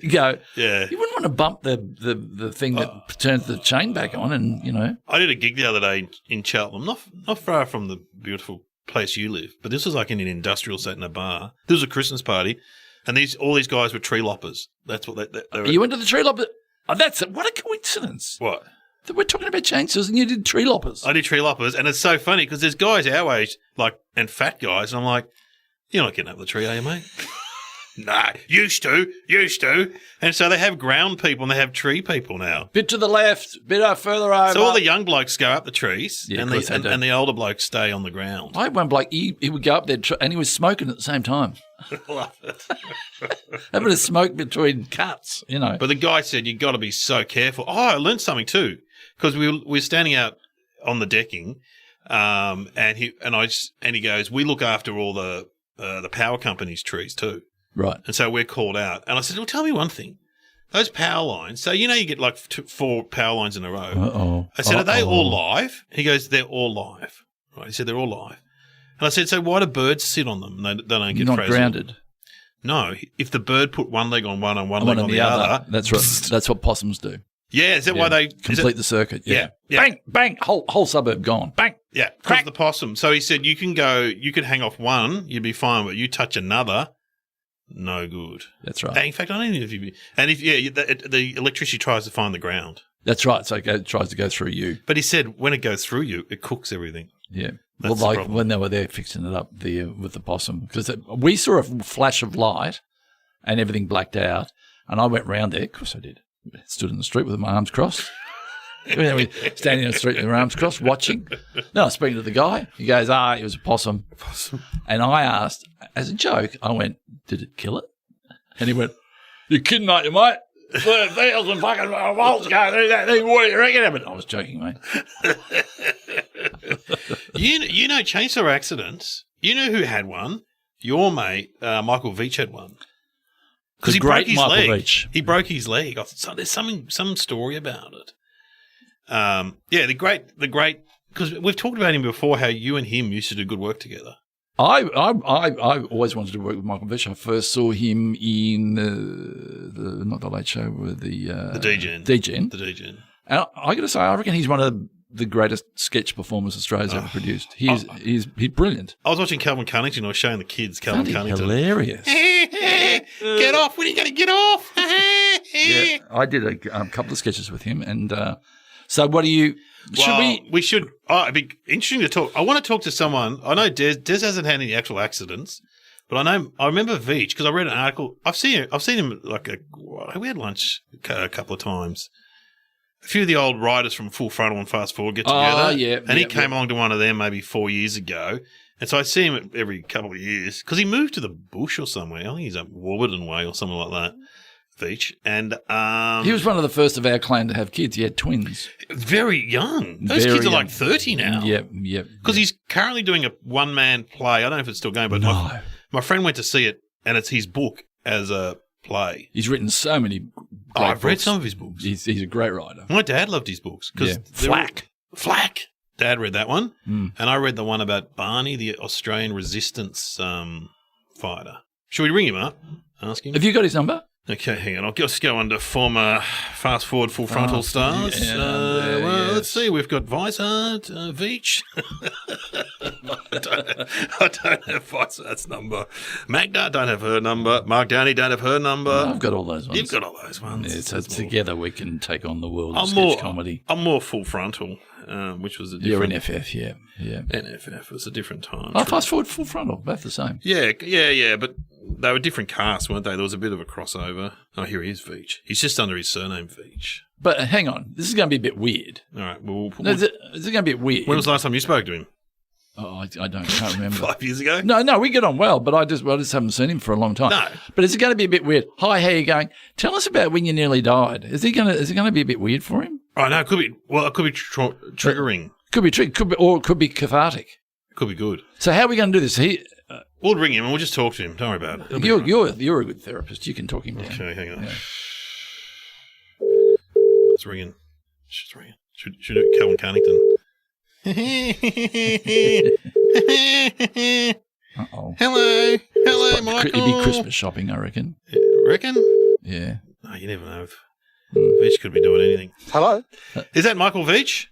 Speaker 1: You go,
Speaker 2: yeah.
Speaker 1: You wouldn't want to bump the thing that turns the chain back on, and
Speaker 2: I did a gig the other day in Cheltenham, not far from the beautiful place you live, but this was like in an industrial set in a bar. This was a Christmas party, and all these guys were tree loppers. That's what they were.
Speaker 1: You went to the tree lopper. Oh, what a coincidence!
Speaker 2: What?
Speaker 1: That we're talking about chainsaws, and you did tree loppers.
Speaker 2: I did tree loppers, and it's so funny because there's guys our age, and fat guys, and I'm like, "You're not getting up the tree, are you, mate?" Nah, used to. And so they have ground people and they have tree people now.
Speaker 1: Bit to the left, bit further over.
Speaker 2: So all the young blokes go up the trees
Speaker 1: Yeah,
Speaker 2: and the older blokes stay on the ground.
Speaker 1: I had one bloke, he would go up there and he was smoking at the same time.
Speaker 2: Love it.
Speaker 1: Having a smoke between cuts,
Speaker 2: But the guy said, you've got to be so careful. Oh, I learned something too. Because we were standing out on the decking and he goes, we look after all the power company's trees too.
Speaker 1: Right.
Speaker 2: And so we're called out. And I said, well, tell me one thing. Those power lines, so you get like 4 power lines in a row.
Speaker 1: Uh-oh.
Speaker 2: I said, are they all live? He goes, they're all live. Right. He said, they're all live. And I said, so why do birds sit on them? They don't get
Speaker 1: not
Speaker 2: frozen.
Speaker 1: Grounded.
Speaker 2: No. If the bird put one leg on one and one leg on the other.
Speaker 1: That's right. That's what possums do.
Speaker 2: Yeah. Is that why they
Speaker 1: complete the circuit?
Speaker 2: Yeah.
Speaker 1: Bang, bang, whole suburb gone. Bang.
Speaker 2: Yeah. Because the possum. So he said, you could hang off one, you'd be fine, but you touch another. No good.
Speaker 1: That's right.
Speaker 2: In fact, I don't even know if the electricity tries to find the ground.
Speaker 1: That's right. So it tries to go through you.
Speaker 2: But he said when it goes through you, it cooks everything.
Speaker 1: Yeah.
Speaker 2: That's the
Speaker 1: like
Speaker 2: problem.
Speaker 1: when they were there fixing it up with the possum, because we saw a flash of light and everything blacked out, and I went round there. Of course, I did. Stood in the street with my arms crossed. Standing in the street with my arms crossed, watching. No, I was speaking to the guy. He goes, it was a possum. And I asked, as a joke, I went, did it kill it? And he went, you're kidding, aren't you, mate? 30,000 fucking volts going through that thing. What do you reckon? But I was joking, mate.
Speaker 2: You know chainsaw accidents. You know who had one? Your mate, Michael Veach, had one. Because he broke his
Speaker 1: Michael
Speaker 2: leg.
Speaker 1: Veach.
Speaker 2: He broke his leg. There's some story about it. The great, because we've talked about him before, how you and him used to do good work together.
Speaker 1: I always wanted to work with Michael Veach. I first saw him in not the Late Show, with the
Speaker 2: DGen.
Speaker 1: DGen.
Speaker 2: The DGen.
Speaker 1: And I got to say, I reckon he's one of the greatest sketch performers Australia's ever produced. He's brilliant.
Speaker 2: I was watching Calvin Cunnington. I was showing the kids Calvin
Speaker 1: Bloody
Speaker 2: Cunnington.
Speaker 1: hilarious.
Speaker 2: Get off! When are you going to get off?
Speaker 1: Yeah, I did a couple of sketches with him, and so what do you?
Speaker 2: We should. Oh, it'd be interesting to talk. I want to talk to someone. I know Des hasn't had any actual accidents, but I remember Veach because I read an article. I've seen him we had lunch a couple of times. A few of the old writers from Full Frontal and Fast Forward get together. And he came along to one of them maybe 4 years ago. And so I see him every couple of years because he moved to the bush or somewhere. I think he's up Warburton Way or something like that. Veach. And
Speaker 1: he was one of the first of our clan to have kids. He had twins.
Speaker 2: Very young. Those kids are like 30 now.
Speaker 1: Yep.
Speaker 2: Because he's currently doing a one-man play. I don't know if it's still going, but my friend went to see it, and it's his book as a play.
Speaker 1: He's written so many great
Speaker 2: I've read
Speaker 1: books.
Speaker 2: some of his books.
Speaker 1: He's a great writer.
Speaker 2: My dad loved his books. Flack. Dad read that one, and I read the one about Barney, the Australian resistance fighter. Should we ring him up? Ask him?
Speaker 1: Have you got his number?
Speaker 2: Okay, hang on. I'll just go under former Fast Forward Full Frontal stars. Let's see. We've got Vizard, Veach. I don't have Vizard's number. Magda, don't have her number. Mark Downey, don't have her number.
Speaker 1: I've got all those ones.
Speaker 2: You've got all those ones.
Speaker 1: Yeah, so together we can take on the world of sketch comedy.
Speaker 2: I'm more Full Frontal, which was a
Speaker 1: You're
Speaker 2: different...
Speaker 1: NFF, yeah.
Speaker 2: NFF was a different time.
Speaker 1: Oh, Fast Forward Full Frontal, both the same.
Speaker 2: Yeah, but they were different casts, weren't they? There was a bit of a crossover. Oh, here he is, Veach. He's just under his surname, Veach.
Speaker 1: But hang on, this is going to be a bit weird.
Speaker 2: All right, well...
Speaker 1: This is going to be a bit weird.
Speaker 2: When was the last time you spoke to him?
Speaker 1: Oh, can't remember.
Speaker 2: 5 years ago?
Speaker 1: No, we get on well, but I just haven't seen him for a long time.
Speaker 2: No.
Speaker 1: But is it going to be a bit weird? Hi, how you going? Tell us about when you nearly died. Is it going to be a bit weird for him?
Speaker 2: Oh, no, it could be... Well, it could be triggering.
Speaker 1: Could be tricky, or it could be cathartic.
Speaker 2: Could be good.
Speaker 1: So how are we going to do this?
Speaker 2: We'll ring him and we'll just talk to him. Don't worry about it.
Speaker 1: You're a good therapist. You can talk him down.
Speaker 2: Okay, hang on.
Speaker 1: Yeah.
Speaker 2: It's ringing. It's ringing. Should do Calvin Cunnington.
Speaker 1: Uh-oh.
Speaker 2: Hello, Michael.
Speaker 1: It'd be Christmas shopping, I reckon.
Speaker 2: Reckon?
Speaker 1: Yeah.
Speaker 2: No, you never know. Veach could be doing anything.
Speaker 4: Hello.
Speaker 2: Is that Michael Veach?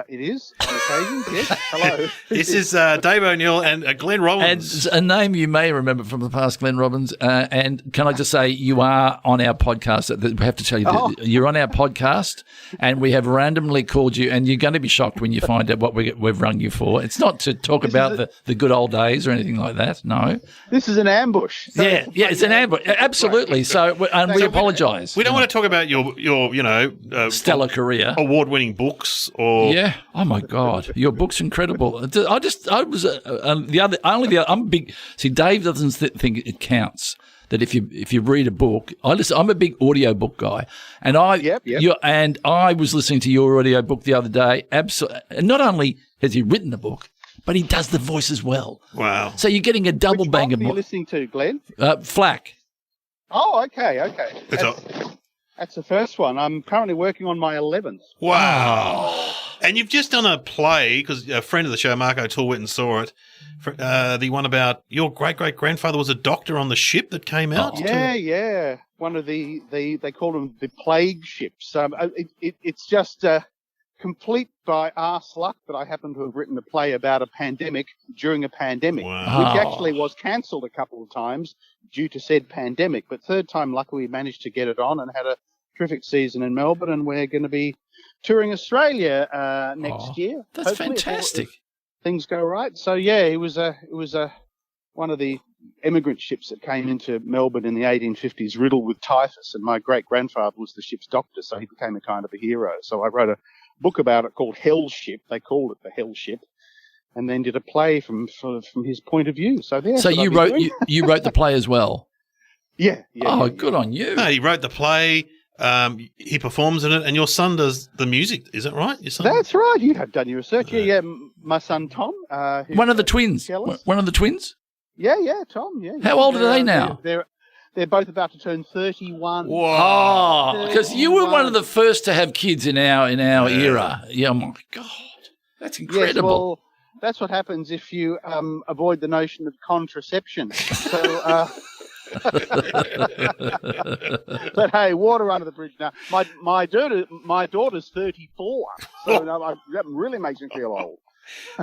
Speaker 4: It is on occasions. Yes. Hello.
Speaker 2: This is Dave O'Neill and Glenn Robbins.
Speaker 1: And a name you may remember from the past, Glenn Robbins. And can I just say, you are on our podcast. We have to tell you that you're on our podcast, and we have randomly called you, and you're going to be shocked when you find out what we've rung you for. It's not to talk about the good old days or anything like that. No.
Speaker 4: This is an ambush. So
Speaker 1: it's an ambush. Absolutely. So we apologise.
Speaker 2: We don't want to talk about your
Speaker 1: stellar career,
Speaker 2: award-winning books, or
Speaker 1: yeah. Oh my God, your book's incredible. I'm a big. See, Dave doesn't think it counts. That if you read a book, I'm a big audio book guy, and I was listening to your audio book the other day. Absolutely. Not only has he written the book, but he does the voice as well.
Speaker 2: Wow.
Speaker 1: So you're getting a double bang of.
Speaker 4: What are you listening to, Glenn?
Speaker 1: Flack.
Speaker 4: Oh, okay. That's the first one. I'm currently working on my 11th.
Speaker 2: Wow. And you've just done a play, because a friend of the show, Mark O'Toole, went and saw it, the one about your great-great-grandfather was a doctor on the ship that came out.
Speaker 4: Yeah. One of they call them the plague ships. It's just complete by arse luck that I happen to have written a play about a pandemic during a pandemic, which actually was cancelled a couple of times due to said pandemic. But third time, luckily, we managed to get it on and had a terrific season in Melbourne, and we're going to be touring Australia next year.
Speaker 1: That's
Speaker 4: hopefully,
Speaker 1: fantastic.
Speaker 4: if things go right. So yeah, it was one of the emigrant ships that came into Melbourne in the 1850s, riddled with typhus, and my great grandfather was the ship's doctor, so he became a kind of a hero. So I wrote a book about it called Hell Ship. They called it the Hell Ship, and then did a play from his point of view. So there.
Speaker 1: So you wrote the play as well.
Speaker 4: Yeah.
Speaker 1: Good on you.
Speaker 2: No, he wrote the play. He performs in it, and your son does the music. Is that right? Your son?
Speaker 4: That's right. You have done your research. Yeah. My son Tom.
Speaker 1: One of the twins.
Speaker 4: cellist.
Speaker 1: One of the twins.
Speaker 4: Yeah, Tom. Yeah.
Speaker 1: How old are they now?
Speaker 4: They're both about to turn 31.
Speaker 1: Oh, because you were one of the first to have kids in our era. Yeah, oh my God, that's incredible.
Speaker 4: Yes, well, that's what happens if you avoid the notion of contraception. So, but hey, water under the bridge now. My daughter's 34, so that really makes me feel old.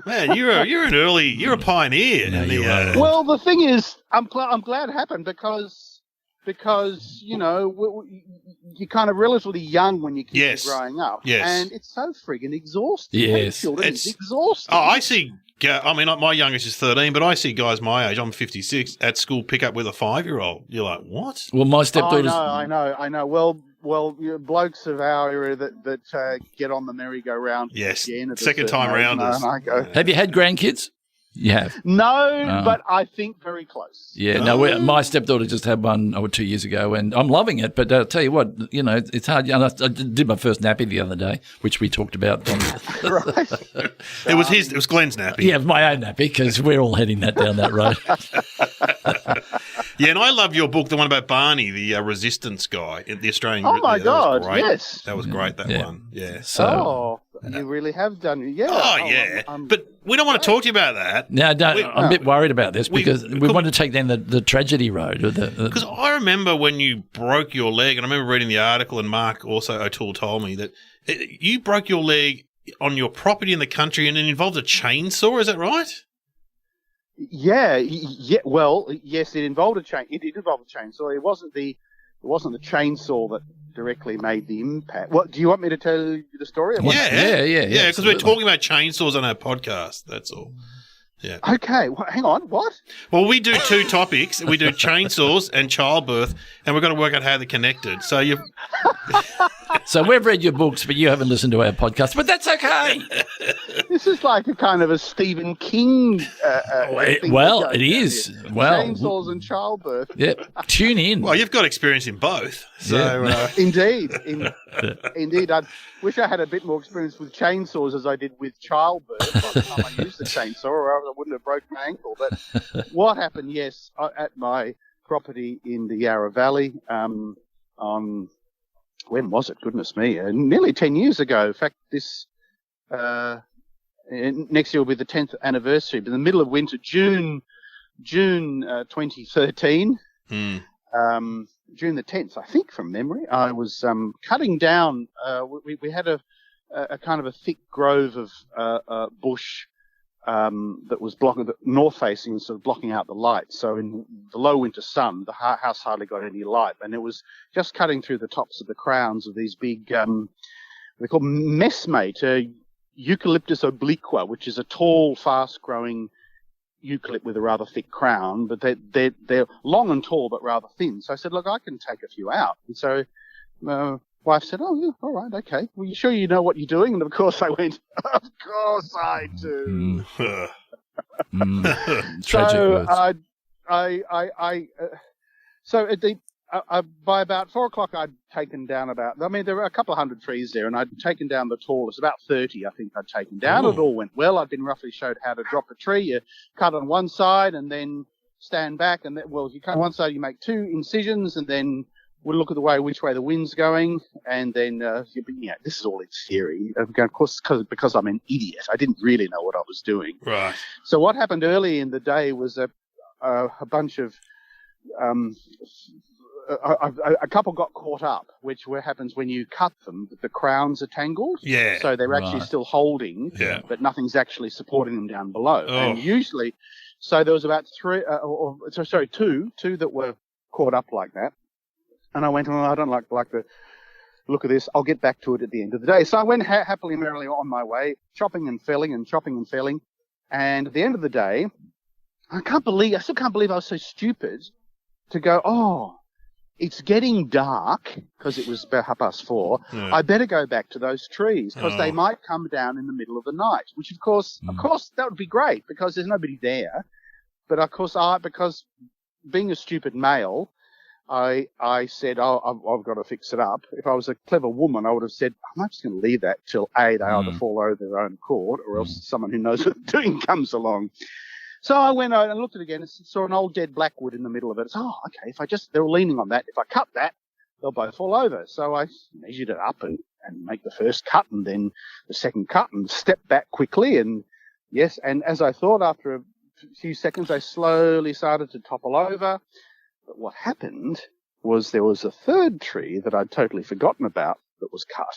Speaker 2: Man, you're a pioneer.
Speaker 1: No, you are.
Speaker 4: Well, the thing is, I'm glad it happened because you're kind of relatively young when your kids are growing up, and it's so friggin' exhausting.
Speaker 1: Yes,
Speaker 4: it's exhausting.
Speaker 2: Oh, I see. I mean, my youngest is 13, but I see guys my age. I'm 56 at school pick up with a 5-year-old. You're like, what?
Speaker 1: Well, my stepdaughter's.
Speaker 4: I know. Well, blokes of our era that get on the merry-go-round.
Speaker 2: Yes,
Speaker 4: again
Speaker 2: second time rounders.
Speaker 1: Have you had grandkids? You have?
Speaker 4: No, but I think very close.
Speaker 1: Yeah, my stepdaughter just had one 2 years ago, and I'm loving it. But I'll tell you what, it's hard. I did my first nappy the other day, which we talked about.
Speaker 4: Right.
Speaker 2: It was Glenn's nappy.
Speaker 1: Yeah, my own nappy, because we're all heading down that road.
Speaker 2: Yeah, and I love your book, the one about Barney, the resistance guy, the Australian.
Speaker 4: Oh my God!
Speaker 2: That
Speaker 4: Yes,
Speaker 2: that was great. That one. Yeah.
Speaker 1: So,
Speaker 4: you really have done it. Yeah.
Speaker 2: Oh yeah. But we don't want to talk to you about that.
Speaker 1: No, I'm a bit worried about this because we want to take down the tragedy road.
Speaker 2: Because I remember when you broke your leg, and I remember reading the article, and Mark also O'Toole told me that you broke your leg on your property in the country, and it involved a chainsaw. Is that right?
Speaker 4: Yeah. Well, yes, it involved a chain. It did involve a chainsaw. It wasn't the chainsaw that directly made the impact. What do you want me to tell you the story?
Speaker 2: Yeah. Because we're talking about chainsaws on our podcast. That's all. Yeah.
Speaker 4: Okay. Well, hang on. What?
Speaker 2: Well, we do two topics. We do chainsaws and childbirth, and we've got to work out how they're connected. So you.
Speaker 1: So we've read your books, but you haven't listened to our podcast. But that's okay.
Speaker 4: This is like a kind of a Stephen King.
Speaker 1: It is. Well,
Speaker 4: chainsaws and childbirth.
Speaker 1: Yeah. Tune in.
Speaker 2: Well, you've got experience in both. So
Speaker 4: indeed. Indeed. I wish I had a bit more experience with chainsaws as I did with childbirth. By the time I used the chainsaw, or else I wouldn't have broken my ankle. But what happened? Yes, at my property in the Yarra Valley. When was it? Goodness me, nearly 10 years ago. In fact, this next year will be the 10th anniversary. But in the middle of winter, June 2013, June the 10th, I think, from memory, I was cutting down. We had a kind of a thick grove of bush that was blocking the north facing, sort of blocking out the light. So in the low winter sun, the house hardly got any light, and it was just cutting through the tops of the crowns of these big, they're called messmate, Eucalyptus obliqua, which is a tall, fast-growing eucalypt with a rather thick crown, but they're long and tall but rather thin. So I said, look, I can take a few out. And so wife said, oh, yeah, all right, okay. Well, you sure you know what you're doing? And of course I went, of course I do.
Speaker 1: Tragic words.
Speaker 4: So by about 4 o'clock, I'd taken down there were a couple of hundred trees there, and I'd taken down the tallest, about 30, I think I'd taken down. It all went well. I'd been roughly showed how to drop a tree. You cut on one side and then stand back, and if you cut on one side, you make 2 incisions, and then we'll look at which way the wind's going, and then this is all in theory. Of course, because I'm an idiot, I didn't really know what I was doing.
Speaker 2: Right.
Speaker 4: So what happened early in the day was a bunch of a couple got caught up, which happens when you cut them. The crowns are tangled, so they're actually still holding, but nothing's actually supporting them down below.
Speaker 2: Oh.
Speaker 4: And usually, so there was about 2 that were caught up like that. And I went, I don't like look at this. I'll get back to it at the end of the day. So I went happily and merrily on my way, chopping and felling and chopping and felling. And at the end of the day, I still can't believe I was so stupid to go, oh, it's getting dark, because it was about 4:30.
Speaker 2: Yeah.
Speaker 4: I better go back to those trees because they
Speaker 2: Oh.
Speaker 4: might come down in the middle of the night, which of course, that would be great because there's nobody there. But of course, because being a stupid male, I said, I've got to fix it up. If I was a clever woman, I would have said, I'm just going to leave that till they either fall over their own accord or else someone who knows what they're doing comes along. So I went out and looked at it again and saw an old dead blackwood in the middle of it. Okay, they were leaning on that. If I cut that, they'll both fall over. So I measured it up and make the first cut and then the second cut and stepped back quickly. And yes, and as I thought, after a few seconds, they slowly started to topple over. But what happened was there was a third tree that I'd totally forgotten about that was cut,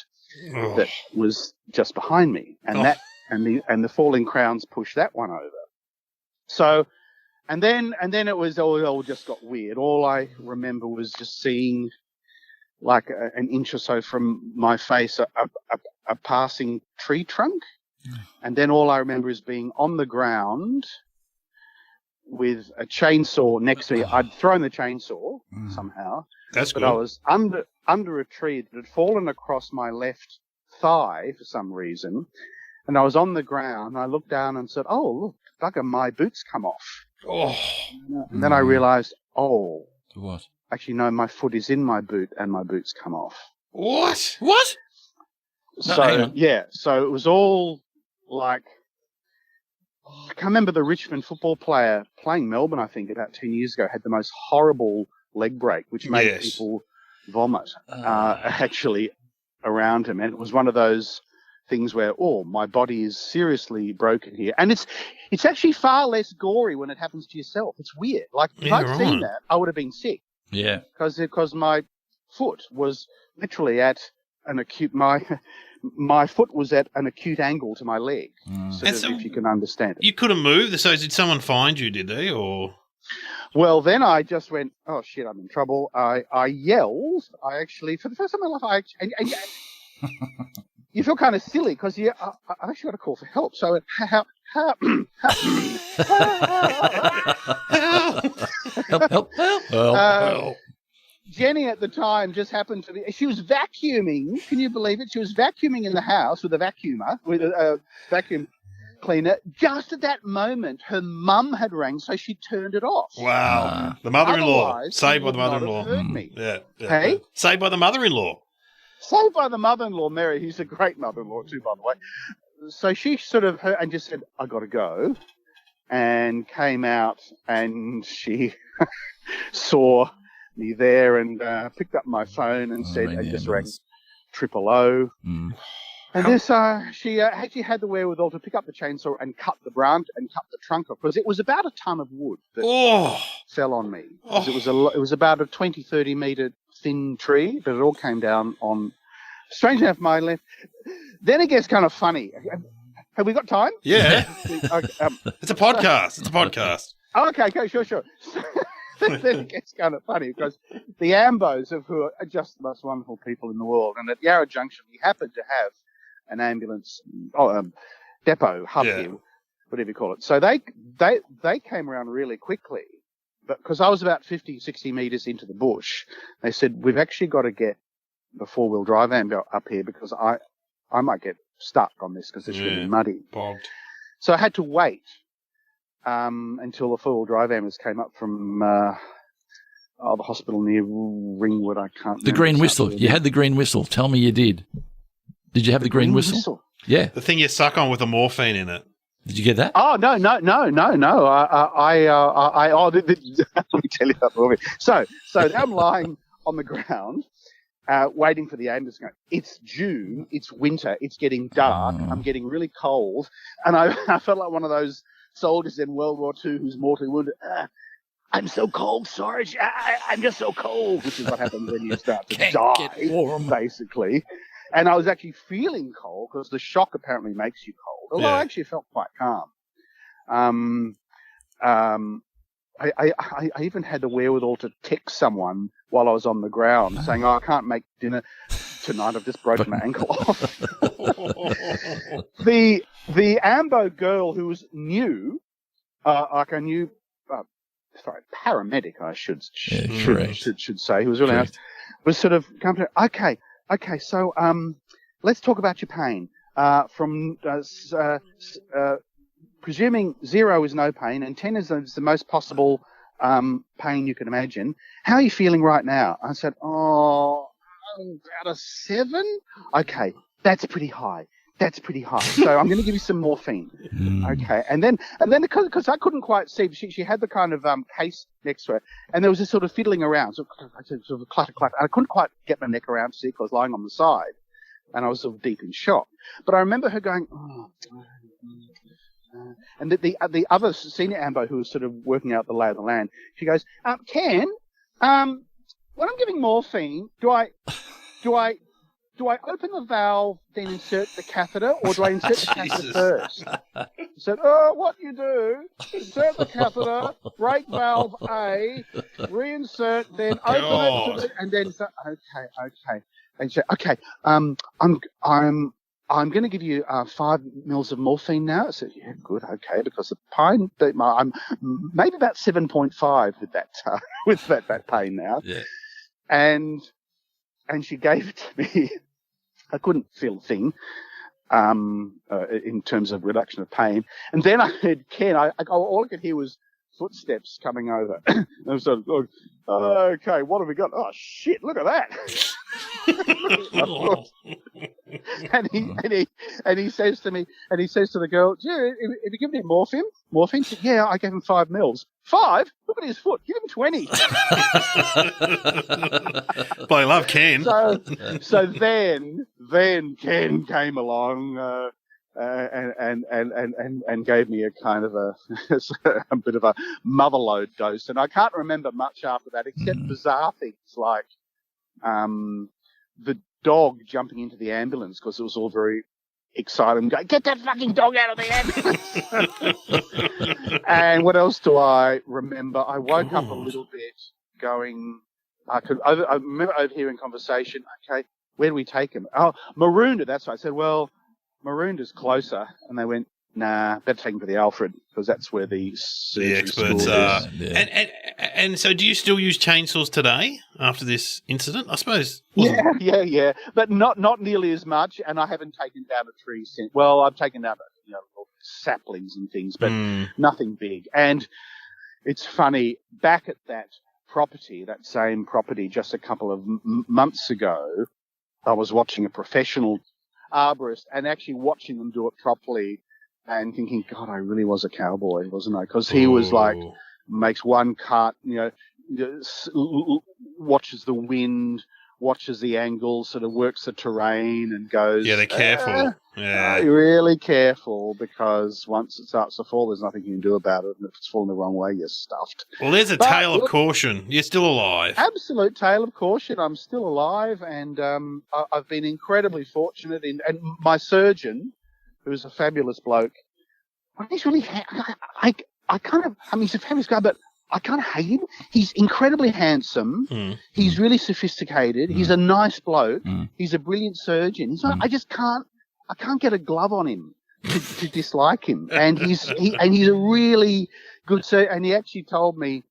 Speaker 4: that was just behind me, and the falling crowns pushed that one over. So, and then it was all just got weird. All I remember was just seeing, like an inch or so from my face, a passing tree trunk, and then all I remember is being on the ground with a chainsaw next to me. I'd thrown the chainsaw somehow,
Speaker 2: That's
Speaker 4: but
Speaker 2: good.
Speaker 4: I was under a tree that had fallen across my left thigh for some reason, and I was on the ground. I looked down and said, "Oh, look, bugger, my boots come off."
Speaker 2: Oh,
Speaker 4: And then I realised,
Speaker 1: What?
Speaker 4: actually no, my foot is in my boot and my boots come off.
Speaker 2: what?
Speaker 1: What? No, hang
Speaker 4: So
Speaker 1: on.
Speaker 4: yeah, so it was all like, I can't remember, the Richmond football player playing Melbourne, I think, about 10 years ago, had the most horrible leg break, which made
Speaker 2: Yes.
Speaker 4: people vomit actually around him. And it was one of those things where, my body is seriously broken here. And it's actually far less gory when it happens to yourself. It's weird. Like, if
Speaker 2: Yeah,
Speaker 4: I'd seen
Speaker 2: right.
Speaker 4: that, I would have been sick
Speaker 1: Yeah.
Speaker 4: because my foot was literally at an acute, my foot was at an acute angle to my leg, sort
Speaker 2: And
Speaker 4: of,
Speaker 2: so
Speaker 4: if you can understand it.
Speaker 2: You couldn't move. So did someone find you? Did they? Or
Speaker 4: Well, then I just went, oh shit, I'm in trouble. I yelled. I actually, for the first time in my life, and you feel kind of silly because I actually got to call for help. So help.
Speaker 1: Help.
Speaker 4: Jenny at the time just happened to be, she was vacuuming. Can you believe it? She was vacuuming in the house with a vacuum cleaner. Just at that moment, her mum had rang, so she turned it off.
Speaker 2: wow, the mother-in-law
Speaker 4: Otherwise,
Speaker 2: saved
Speaker 4: she
Speaker 2: by
Speaker 4: would
Speaker 2: the
Speaker 4: not have
Speaker 2: mother-in-law.
Speaker 4: heard me.
Speaker 2: Yeah.
Speaker 4: Hey?
Speaker 2: Saved by the mother-in-law.
Speaker 4: Saved by the mother-in-law, Mary, who's a great mother-in-law too, by the way. So she sort of heard and just said, I got to go, and came out, and she saw me there and picked up my phone and said, and just rang 000. And this, she actually had the wherewithal to pick up the chainsaw and cut the branch and cut the trunk off, because it was about a ton of wood that fell on me. 'Cause it was about a 20, 30 metre thin tree, but it all came down on, strange enough, my left. Then it gets kind of funny. Have we got time?
Speaker 2: Yeah.
Speaker 4: Okay,
Speaker 2: It's a podcast. It's a podcast.
Speaker 4: okay, sure. Then it gets kind of funny because the Ambos, who are just the most wonderful people in the world, and at Yarra Junction we happened to have an ambulance depot hub
Speaker 2: Yeah.
Speaker 4: here, whatever you call it. So they came around really quickly, but because I was about 50, 60 metres into the bush, they said, we've actually got to get the four-wheel drive ambo up here because I might get stuck on this because it's really muddy.
Speaker 2: Bogged.
Speaker 4: So I had to wait until the four-wheel drive ambulance came up from the hospital near Ringwood. I can't remember.
Speaker 1: The green
Speaker 4: exactly
Speaker 1: whistle.
Speaker 4: where
Speaker 1: You
Speaker 4: it
Speaker 1: had the green whistle. Tell me you did. Did you have the green whistle? Yeah.
Speaker 2: The thing you suck on with the morphine in it.
Speaker 1: Did you get that?
Speaker 4: Oh, no. Let me tell you that movie. So I'm lying on the ground, waiting for the ambulance. It's June. It's winter. It's getting dark. I'm getting really cold. And I felt like one of those soldiers in World War II who's mortally wounded. I'm so cold, Sarge. I'm just so cold, which is what happens when you start to die,
Speaker 1: get warm.
Speaker 4: basically. And I was actually feeling cold because the shock apparently makes you cold. Although I actually felt quite calm. I even had the wherewithal to text someone while I was on the ground saying, I can't make dinner. tonight. I've just broken my ankle off. The Ambo girl who was new, like a new, paramedic, I should say, who was really nice, was sort of come to, okay, so let's talk about your pain. From presuming 0 is no pain and 10 is the most possible pain you can imagine. How are you feeling right now? I said, about a 7. Okay, that's pretty high. So I'm going to give you some morphine. Okay, and then because I couldn't quite see, she had the kind of case next to her, and there was this sort of fiddling around, sort of clutter, and I couldn't quite get my neck around to see because I was lying on the side, and I was sort of deep in shock. But I remember her going, and the other senior Ambo who was sort of working out the lay of the land, she goes, Ken, when I'm giving morphine, do I open the valve, then insert the catheter, or do I insert the catheter first? He said, what you do, insert the catheter, break valve A, reinsert, then open it, and then say, okay. And she said, okay, I'm going to give you 5 mils of morphine now. I said, yeah, good, okay, because the pain, I'm maybe about 7.5 with that pain now. Yeah. And she gave it to me. I couldn't feel a thing in terms of reduction of pain. And then I heard Ken. All I could hear was footsteps coming over. And I was sort of going, okay, what have we got? Oh, shit, look at that. and he says to me, and he says to the girl, yeah, have you given him morphine? Morphine? She said, yeah, I gave him 5 mils. 5? Look at his foot. Give him 20.
Speaker 2: But I love Ken.
Speaker 4: So then Ken came along and gave me a kind of a bit of a motherload dose, and I can't remember much after that except bizarre things like the dog jumping into the ambulance because it was all very exciting. Going, get that fucking dog out of the ambulance! And what else do I remember? I woke up a little bit going. I remember overhearing conversation. Okay, where do we take him? Oh, Maroondah. That's right. I said, well, Maroondah's closer, and they went, nah, better take him to the Alfred because that's where the
Speaker 2: experts are. Yeah. And so, do you still use chainsaws today after this incident? I suppose.
Speaker 4: Yeah, but not nearly as much. And I haven't taken down a tree since. Well, I've taken down saplings and things, but nothing big. And it's funny, back at that same property, just a couple of months ago, I was watching a professional arborist and actually watching them do it properly and thinking, God, I really was a cowboy, wasn't I? Because he was like, makes one cut, watches the wind, watches the angle, sort of works the terrain and goes.
Speaker 2: Yeah, they're careful.
Speaker 4: Really careful because once it starts to fall, there's nothing you can do about it. And if it's falling the wrong way, you're stuffed.
Speaker 2: Well, there's a tale of caution. You're still alive.
Speaker 4: Absolute tale of caution. I'm still alive, and I've been incredibly fortunate. And my surgeon, who's a fabulous bloke, he's really, he's a fabulous guy, but I kind of hate him. He's incredibly handsome. He's really sophisticated. He's a nice bloke. He's a brilliant surgeon. He's not, I can't get a glove on him to dislike him. And he's a really good surgeon. And he actually told me,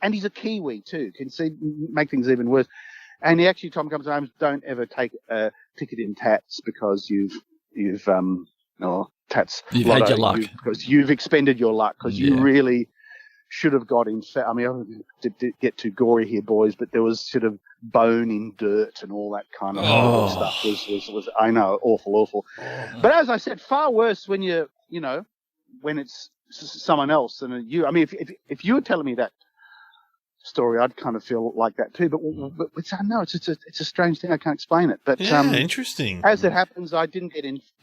Speaker 4: and he's a Kiwi too, can make things even worse. And he actually told me a couple of times, don't ever take a ticket in Tats because you've Tats.
Speaker 1: You've had your luck.
Speaker 4: Because you've expended your luck because you really should have got in. I mean, I don't get too gory here, boys, but there was sort of bone in dirt and all that kind of stuff. Was I know, awful. But as I said, far worse when when it's someone else than you. I mean, if you were telling me that story, I'd kind of feel like that too. But no, it's a strange thing. I can't explain it. But
Speaker 2: interesting.
Speaker 4: As it happens, I didn't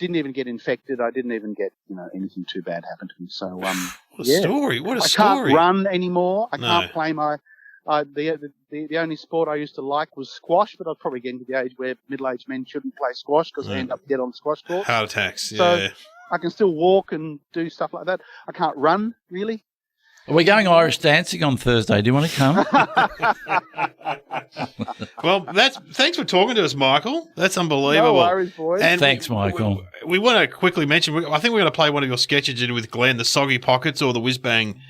Speaker 4: even get infected. I didn't even get anything too bad happen to me. So
Speaker 2: what a story! What a story!
Speaker 4: I can't run anymore. I can't play the only sport I used to like was squash, but I was probably getting to the age where middle-aged men shouldn't play squash because they end up dead on the squash court.
Speaker 2: Heart attacks.
Speaker 4: So I can still walk and do stuff like that. I can't run really.
Speaker 1: We're going Irish dancing on Thursday. Do you want to come?
Speaker 2: Well, thanks for talking to us, Michael. That's unbelievable.
Speaker 4: No worries, boys.
Speaker 2: And
Speaker 1: Thanks, Michael.
Speaker 2: We want to quickly mention, I think we're going to play one of your sketches in with Glenn, the Soggy Pockets or the Whiz Bang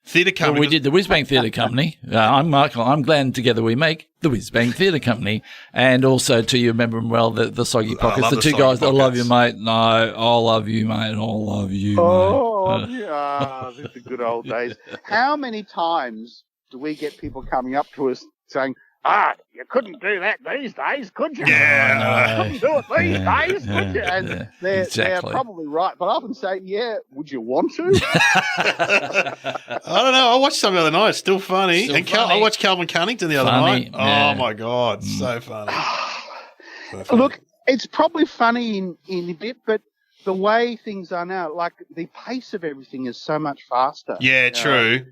Speaker 2: Theatre
Speaker 1: Well,
Speaker 2: Company.
Speaker 1: we did the Whiz Bang Theatre Company. I'm Michael. I'm Glenn. Together we make the Whiz Bang Theatre Company. And also, to you remember him well, the Soggy Pockets.
Speaker 2: love
Speaker 1: The
Speaker 2: the
Speaker 1: two
Speaker 2: Soggy
Speaker 1: guys that love you,
Speaker 2: Pockets.
Speaker 1: mate. No, I love you, mate. I love you,
Speaker 4: Oh,
Speaker 1: mate.
Speaker 4: yeah, these are the good old days. How many times do we get people coming up to us saying, you couldn't do that these days, could you?
Speaker 2: Yeah.
Speaker 4: You couldn't do it these days, could you? And
Speaker 1: yeah,
Speaker 4: they're
Speaker 1: exactly.
Speaker 4: probably right. But I often say, would you want to?
Speaker 2: I don't know. I watched some the other night. It's still funny.
Speaker 1: Still
Speaker 2: and
Speaker 1: funny.
Speaker 2: I watched Calvin Cunnington the other
Speaker 1: Funny,
Speaker 2: night.
Speaker 1: yeah.
Speaker 2: Oh, my God. So funny. So funny.
Speaker 4: Look, it's probably funny in a bit, but the way things are now, like the pace of everything is so much faster.
Speaker 2: Yeah, true.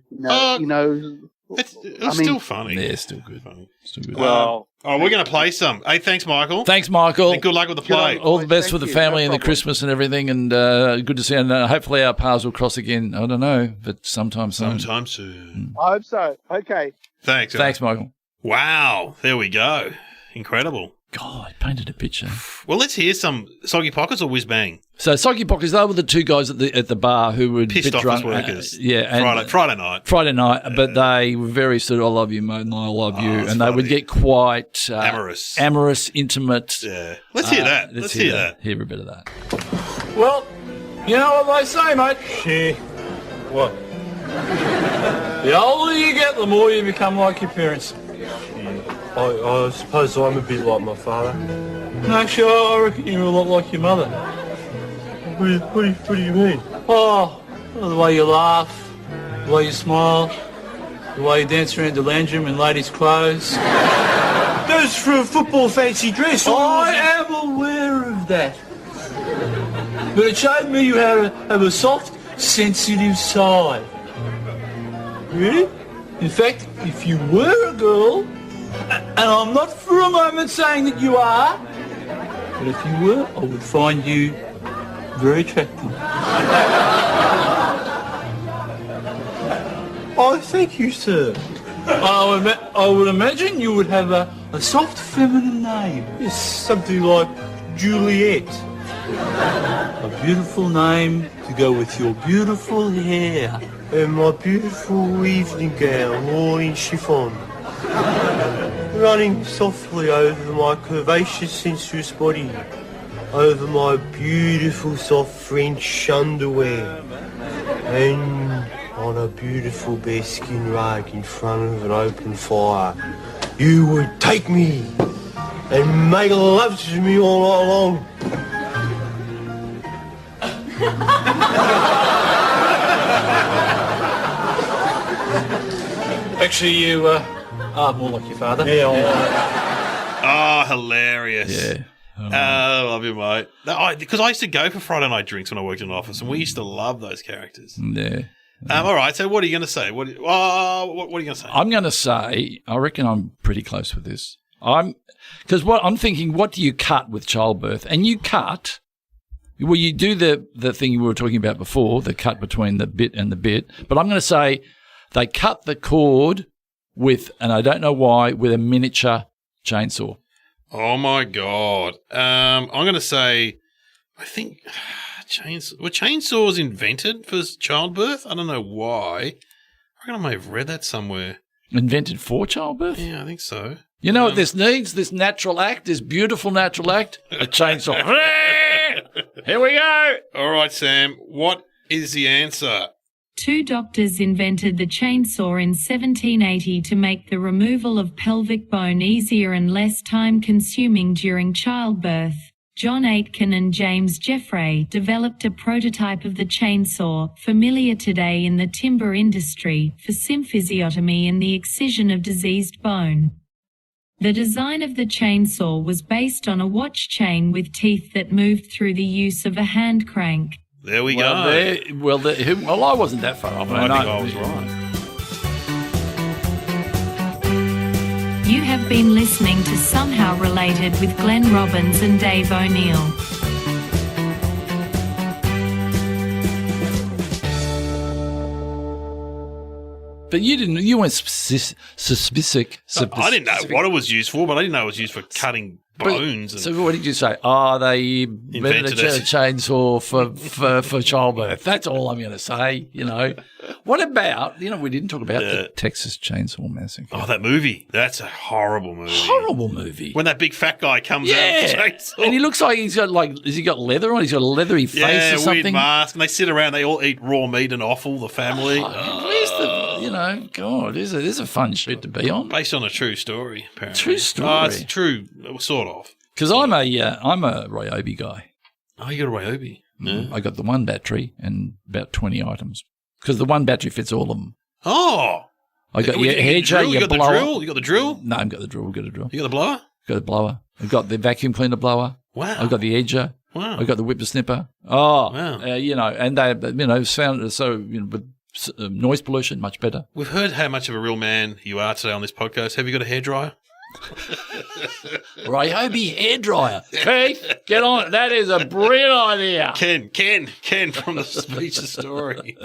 Speaker 2: It was still funny.
Speaker 1: Yeah, still good.
Speaker 2: Funny.
Speaker 1: Still good.
Speaker 4: Well,
Speaker 2: We're going to play some. Hey, thanks, Michael.
Speaker 1: Thanks, Michael.
Speaker 2: And good luck with the play.
Speaker 1: All the best
Speaker 4: Thank
Speaker 1: with the
Speaker 4: you.
Speaker 1: family
Speaker 4: No
Speaker 1: and the
Speaker 4: problem.
Speaker 1: Christmas and everything, and good to see you. And hopefully our paths will cross again. I don't know, but sometime soon.
Speaker 2: Sometime soon.
Speaker 4: I hope so. Okay.
Speaker 2: Thanks.
Speaker 1: Thanks, Michael.
Speaker 2: Wow. There we go. Incredible.
Speaker 1: God, I painted a picture.
Speaker 2: Well, let's hear some Soggy Pockets or Whiz Bang.
Speaker 1: So Soggy Pockets, they were the two guys at the bar who were
Speaker 2: Pissed
Speaker 1: a bit
Speaker 2: office
Speaker 1: drunk.
Speaker 2: workers.
Speaker 1: And
Speaker 2: Friday night.
Speaker 1: Friday night, but they were very sort of, I love you, mate, and I love you.
Speaker 2: that's
Speaker 1: And they would
Speaker 2: funny.
Speaker 1: get quite
Speaker 2: Amorous.
Speaker 1: intimate.
Speaker 2: Yeah. Let's hear that. Let's hear that.
Speaker 1: Hear a bit of that.
Speaker 5: Well, you know what they say, mate.
Speaker 6: Yeah. What?
Speaker 5: The older you get, the more you become like your parents.
Speaker 6: I suppose I'm a bit like my father.
Speaker 5: No, actually, I reckon you're a lot like your mother.
Speaker 6: What do you mean?
Speaker 5: Oh, the way you laugh, the way you smile, the way you dance around the lounge room in ladies' clothes.
Speaker 6: That's for a football fancy dress.
Speaker 5: I am aware of that. But it showed me you have a soft, sensitive side.
Speaker 6: Really?
Speaker 5: In fact, if you were a girl, and I'm not for a moment saying that you are, but if you were, I would find you very attractive.
Speaker 6: Oh, thank you, sir.
Speaker 5: I would imagine you would have a soft feminine name.
Speaker 6: It's something like Juliet.
Speaker 5: A beautiful name to go with your beautiful hair.
Speaker 6: And my beautiful evening gown, all in chiffon. Running softly over my curvaceous sensuous body. Over my beautiful soft French underwear. And on a beautiful bearskin rug in front of an open fire. You would take me and make love to me all night long.
Speaker 5: Actually, you are more like your father.
Speaker 2: Oh, hilarious.
Speaker 1: Yeah.
Speaker 2: I love you, mate. Because I used to go for Friday night drinks when I worked in an office, and we used to love those characters.
Speaker 1: Yeah.
Speaker 2: All right, so what are you going to say? What are you going to say?
Speaker 1: I'm going to say, I reckon I'm pretty close with this. Because what I'm thinking, what do you cut with childbirth? And you cut, well, you do the thing we were talking about before, the cut between the bit and the bit. But I'm going to say they cut the cord with, and I don't know why, with a miniature chainsaw.
Speaker 2: Oh my God. I'm going to say, I think were chainsaws invented for childbirth? I don't know why. I reckon I may have read that somewhere.
Speaker 1: Invented for childbirth?
Speaker 2: Yeah, I think so.
Speaker 1: You know what this needs? This natural act, this beautiful natural act? A chainsaw. Here we go.
Speaker 2: All right, Sam, what is the answer?
Speaker 3: Two doctors invented the chainsaw in 1780 to make the removal of pelvic bone easier and less time-consuming during childbirth. John Aitken and James Jeffrey developed a prototype of the chainsaw, familiar today in the timber industry, for symphysiotomy and the excision of diseased bone. The design of the chainsaw was based on a watch chain with teeth that moved through the use of a hand crank.
Speaker 2: There we
Speaker 1: Well,
Speaker 2: go.
Speaker 1: I wasn't that far off.
Speaker 2: I think I was right.
Speaker 3: You have been listening to Somehow Related with Glenn Robbins and Dave O'Neill.
Speaker 1: But you didn't. You weren't specific.
Speaker 2: I didn't know what it was used for, but I didn't know it was used for cutting bones.
Speaker 1: So what did you say? Oh, they invented a chainsaw for childbirth. That's all I'm going to say. What about? We didn't talk about the Texas Chainsaw Massacre.
Speaker 2: Oh, that movie. That's a horrible movie.
Speaker 1: Horrible movie.
Speaker 2: When that big fat guy comes out with the chainsaw.
Speaker 1: And he looks like he's got has he got leather on? He's got a leathery face or something.
Speaker 2: Weird mask. And they sit around. They all eat raw meat and offal. The family.
Speaker 1: Where's the? God, there's a fun shoot to be on.
Speaker 2: Based on a true story, apparently.
Speaker 1: True story.
Speaker 2: Oh, it's true, sort of.
Speaker 1: Because I'm a Ryobi guy.
Speaker 2: Oh, you got a Ryobi. Yeah.
Speaker 1: I got the one battery and about 20 items. Because the one battery fits all of them.
Speaker 2: Oh.
Speaker 1: I got your hair jar, your blower.
Speaker 2: The drill? You got the drill?
Speaker 1: No, I've got the drill. We've got a drill.
Speaker 2: You got the blower?
Speaker 1: Got the blower. I've got the vacuum cleaner blower.
Speaker 2: Wow.
Speaker 1: I've got the edger.
Speaker 2: Wow.
Speaker 1: I've got the whipper snipper. Oh,
Speaker 2: wow.
Speaker 1: And they found it so, with noise pollution, much better.
Speaker 2: We've heard how much of a real man you are today on this podcast. Have you got a hairdryer?
Speaker 1: Ryobi hairdryer. Keith, get on it. That is a brilliant idea.
Speaker 2: Ken from the Speech the Story.